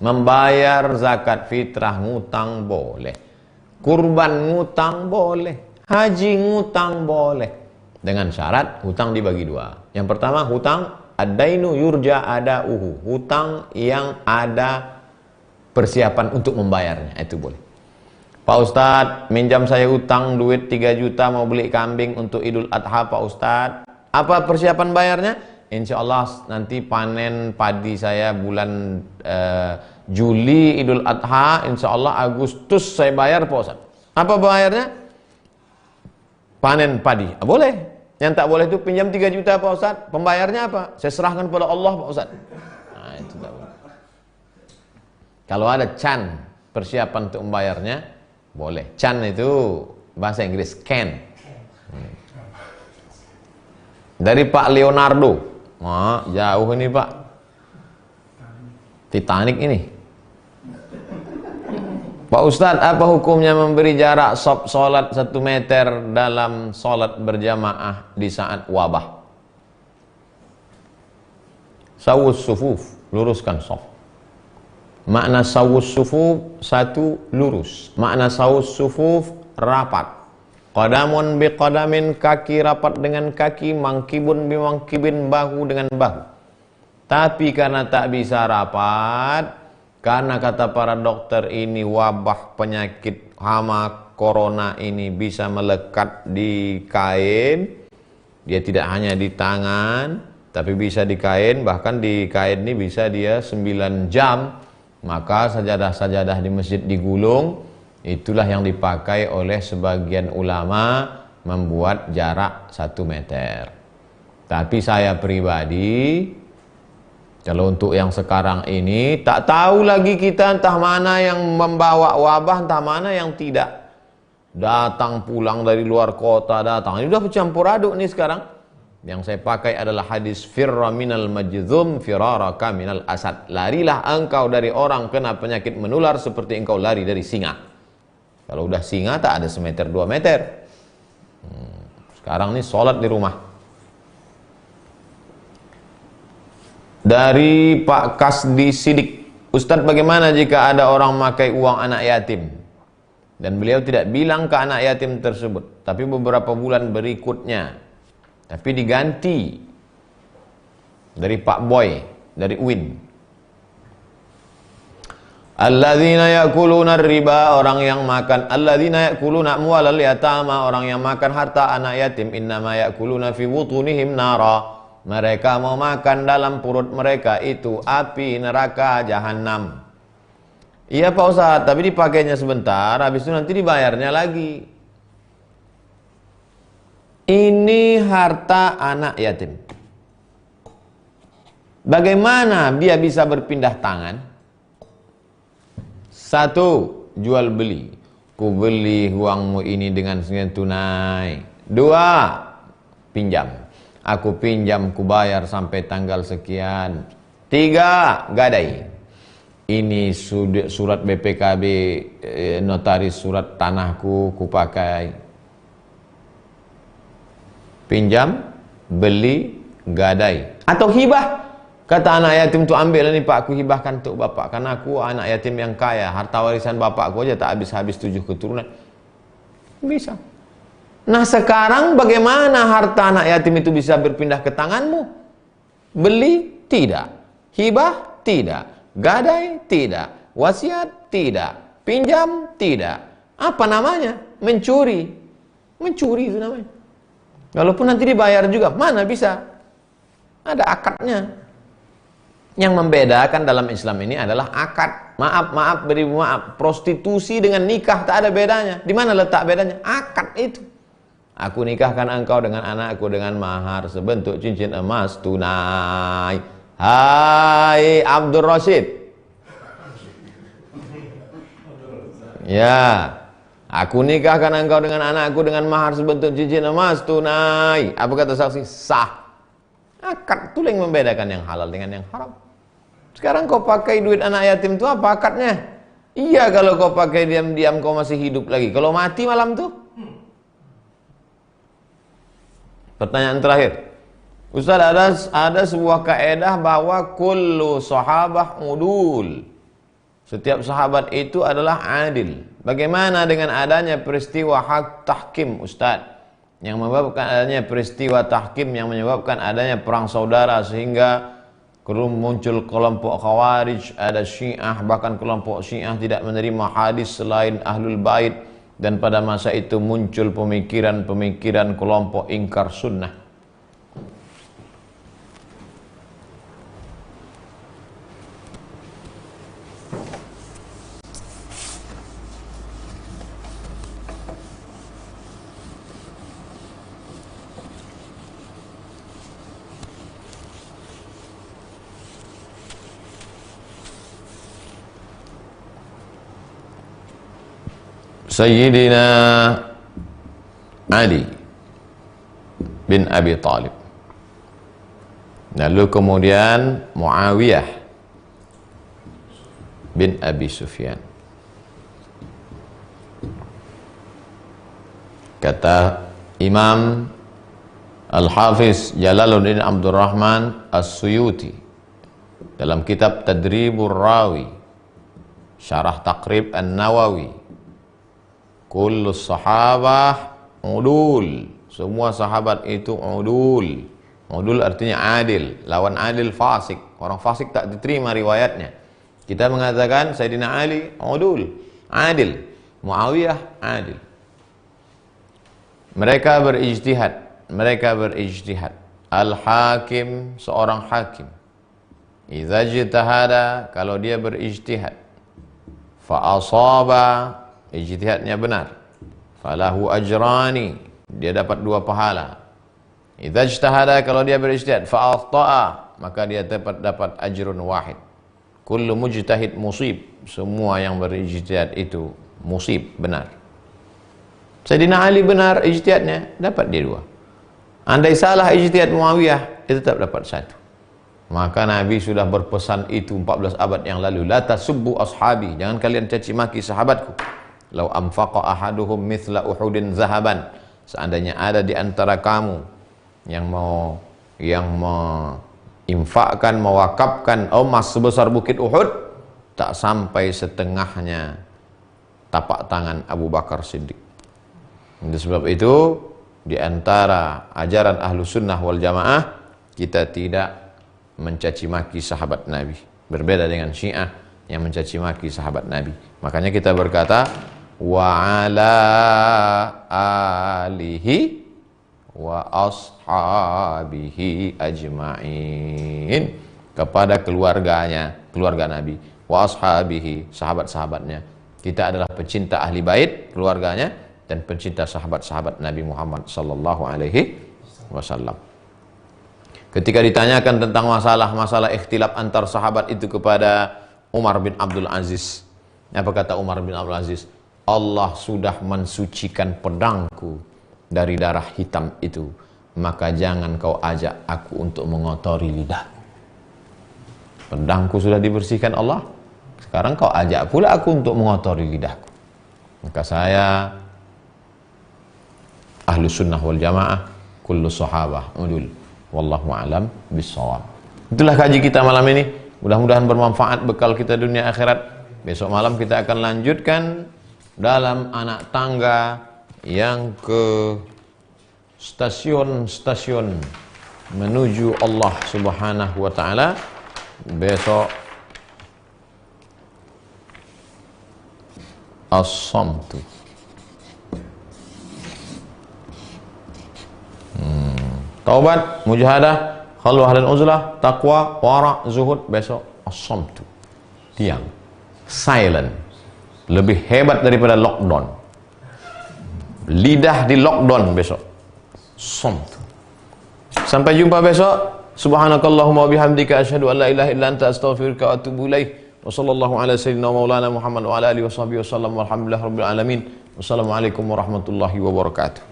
Membayar zakat fitrah ngutang boleh. Kurban ngutang boleh. Haji ngutang boleh. Dengan syarat hutang dibagi dua. Yang pertama hutang ad-dainu yurja adauhu. Hutang yang ada persiapan untuk membayarnya. Itu boleh. Pak Ustadz, minjam saya hutang duit 3 juta mau beli kambing untuk Idul Adha Pak Ustadz. Apa persiapan bayarnya? Insya Allah nanti panen padi saya bulan Juli Idul Adha, insya Allah Agustus saya bayar Pak Ustadz. Apa bayarnya? Panen padi. Boleh. Yang tak boleh itu pinjam 3 juta Pak Ustadz. Pembayarnya apa? Saya serahkan pada Allah Pak Ustadz. Nah itu tak boleh. Kalau ada can persiapan untuk membayarnya, boleh. Can itu bahasa Inggris can. Dari Pak Leonardo. Wah, jauh ini Pak. Titanic ini. Pak Ustadz, apa hukumnya memberi jarak sholat 1 meter dalam sholat berjamaah di saat wabah? Sawus sufuf, luruskan shaf. Makna sawus sufuf, 1 lurus. Makna sawus sufuf, rapat. Qadamun biqadamin, kaki rapat dengan kaki, mangkibun bimangkibin, bahu dengan bahu. Tapi karena tak bisa rapat, karena kata para dokter ini wabah penyakit hama corona ini bisa melekat di kain. Dia tidak hanya di tangan, tapi bisa di kain, bahkan di kain ini bisa dia 9 jam. Maka sajadah-sajadah di masjid digulung. Itulah yang dipakai oleh sebagian ulama membuat jarak 1 meter. Tapi saya pribadi, kalau untuk yang sekarang ini, tak tahu lagi kita entah mana yang membawa wabah, entah mana yang tidak. Datang pulang dari luar kota, datang. Ini sudah bercampur aduk nih sekarang. Yang saya pakai adalah hadis firra minal majdzum firaraka minal asad. Larilah engkau dari orang kena penyakit menular seperti engkau lari dari singa. Kalau udah singa tak ada 1 meter 2 meter. Sekarang ini sholat di rumah. Dari Pak Kasdi Sidik, Ustadz, bagaimana jika ada orang memakai uang anak yatim dan beliau tidak bilang ke anak yatim tersebut, tapi beberapa bulan berikutnya, tapi diganti dari Pak Boy, dari Win. Alladzina ya'kuluna riba, orang yang makan, alladzina ya'kuluna amwalal yatama, orang yang makan harta anak yatim, innama ya'kuluna fi butunihim nara. Mereka mau makan dalam perut mereka itu api neraka jahanam. Iya Pak Ustadz, tapi dipakainya sebentar, habis itu nanti dibayarnya lagi. Ini harta anak yatim. Bagaimana dia bisa berpindah tangan? 1, jual beli. Ku beli uangmu ini dengan senilai tunai. 2, pinjam. Aku pinjam, ku bayar sampai tanggal sekian. 3, gadai. Ini surat BPKB, notaris surat tanahku, ku pakai. Pinjam, beli, gadai. Atau hibah. Kata anak yatim itu, ambil ini Pak, aku hibahkan untuk bapak. Karena aku anak yatim yang kaya, harta warisan bapakku aja tak habis-habis 7 keturunan. Bisa. Nah sekarang bagaimana harta anak yatim itu bisa berpindah ke tanganmu? Beli? Tidak. Hibah? Tidak. Gadai? Tidak. Wasiat? Tidak. Pinjam? Tidak. Apa namanya? Mencuri. Mencuri itu namanya. Walaupun nanti dibayar juga, mana bisa? Ada akadnya. Yang membedakan dalam Islam ini adalah akad. Maaf, beribu maaf. Prostitusi dengan nikah tak ada bedanya. Di mana letak bedanya? Akad itu. Aku nikahkan engkau dengan anakku dengan mahar sebentuk cincin emas tunai. Hai Abdul Rashid. Ya. Aku nikahkan engkau dengan anakku dengan mahar sebentuk cincin emas tunai. Apa kata saksi? Sah. Akad itu yang membedakan yang halal dengan yang haram. Sekarang kau pakai duit anak yatim itu apa akadnya? Iya, kalau kau pakai diam-diam kau masih hidup lagi. Kalau mati malam tuh. Pertanyaan terakhir. Ustaz, ada sebuah kaedah bahwa kullu sahabah udul. Setiap sahabat itu adalah adil. Bagaimana dengan adanya peristiwa hak tahkim, Ustaz? Yang menyebabkan adanya peristiwa tahkim yang menyebabkan adanya perang saudara sehingga muncul kelompok Khawarij, ada Syiah, bahkan kelompok Syiah tidak menerima hadis selain Ahlul Bait, dan pada masa itu muncul pemikiran-pemikiran kelompok ingkar sunnah. Sayyidina Ali bin Abi Thalib, lalu kemudian Muawiyah bin Abi Sufyan. Kata Imam Al-Hafiz Jalaluddin Abdurrahman As-Suyuti dalam kitab Tadribur Rawi Syarah Taqrib An-Nawawi, kullu sahabah udul, semua sahabat itu udul. Udul artinya adil, lawan adil fasik. Orang fasik tak diterima riwayatnya. Kita mengatakan Sayyidina Ali udul, adil. Muawiyah adil. Mereka berijtihad. Al-hakim, seorang hakim, idza ijtahada, kalau dia berijtihad, fa asaba, ijtihadnya benar, falahu ajrani, dia dapat 2 pahala. Idza ijtahada, kalau dia berijtihad, fa akhta'a, maka dia dapat ajrun wahid. Kullu mujtahid musib, semua yang berijtihad itu musib, benar. Sayyidina Ali benar ijtihadnya, dapat dia 2. Andai salah ijtihad Muawiyah, dia tetap dapat 1. Maka Nabi sudah berpesan itu 14 abad yang lalu, la tasubbu ashabi, jangan kalian caci maki sahabatku. Lau anfaqa ahaduhum mithla Uhudin zahaban, seandainya ada di antara kamu yang menginfakkan, mewakafkan emas sebesar bukit Uhud, tak sampai setengahnya tapak tangan Abu Bakar Siddiq. Oleh sebab itu, di antara ajaran ahlu sunnah wal jamaah, kita tidak mencaci maki sahabat Nabi. Berbeda dengan Syiah yang mencaci maki sahabat Nabi. Makanya kita berkata, wa ala alihi wa ashabihi ajma'in, kepada keluarganya, keluarga Nabi, wa ashabihi, sahabat-sahabatnya. Kita adalah pecinta ahli bait, keluarganya, dan pencinta sahabat-sahabat Nabi Muhammad sallallahu alaihi wasallam. Ketika ditanyakan tentang masalah ikhtilaf antar sahabat itu kepada Umar bin Abdul Aziz, apa kata Umar bin Abdul Aziz? Allah sudah mensucikan pedangku dari darah hitam itu, maka jangan kau ajak aku untuk mengotori lidahku. Pedangku sudah dibersihkan Allah, sekarang kau ajak pula aku untuk mengotori lidahku. Maka saya ahlu sunnah wal jamaah, kullu sahabah udul, wallahu alam bissawab. Itulah kaji kita malam ini, mudah-mudahan bermanfaat bekal kita dunia akhirat. Besok malam kita akan lanjutkan dalam anak tangga yang ke stasiun-stasiun menuju Allah Subhanahu wa taala. Besok as-samtu, taubat, mujahadah, khalwah dan uzlah, taqwa, wara, zuhud. Besok as-samtu, diam, silent, lebih hebat daripada lockdown. Lidah di lockdown besok. Samtu. Sampai jumpa besok. Subhanakallahumma wa bihamdika asyhadu an la ilaha illa anta astaghfiruka wa atubu ilaik. Wa sallallahu ala sayyidina maulana Muhammad wa ala alihi wa sahbihi wasallam walhamdulillahi rabbil alamin. Wassalamualaikum warahmatullahi wabarakatuh.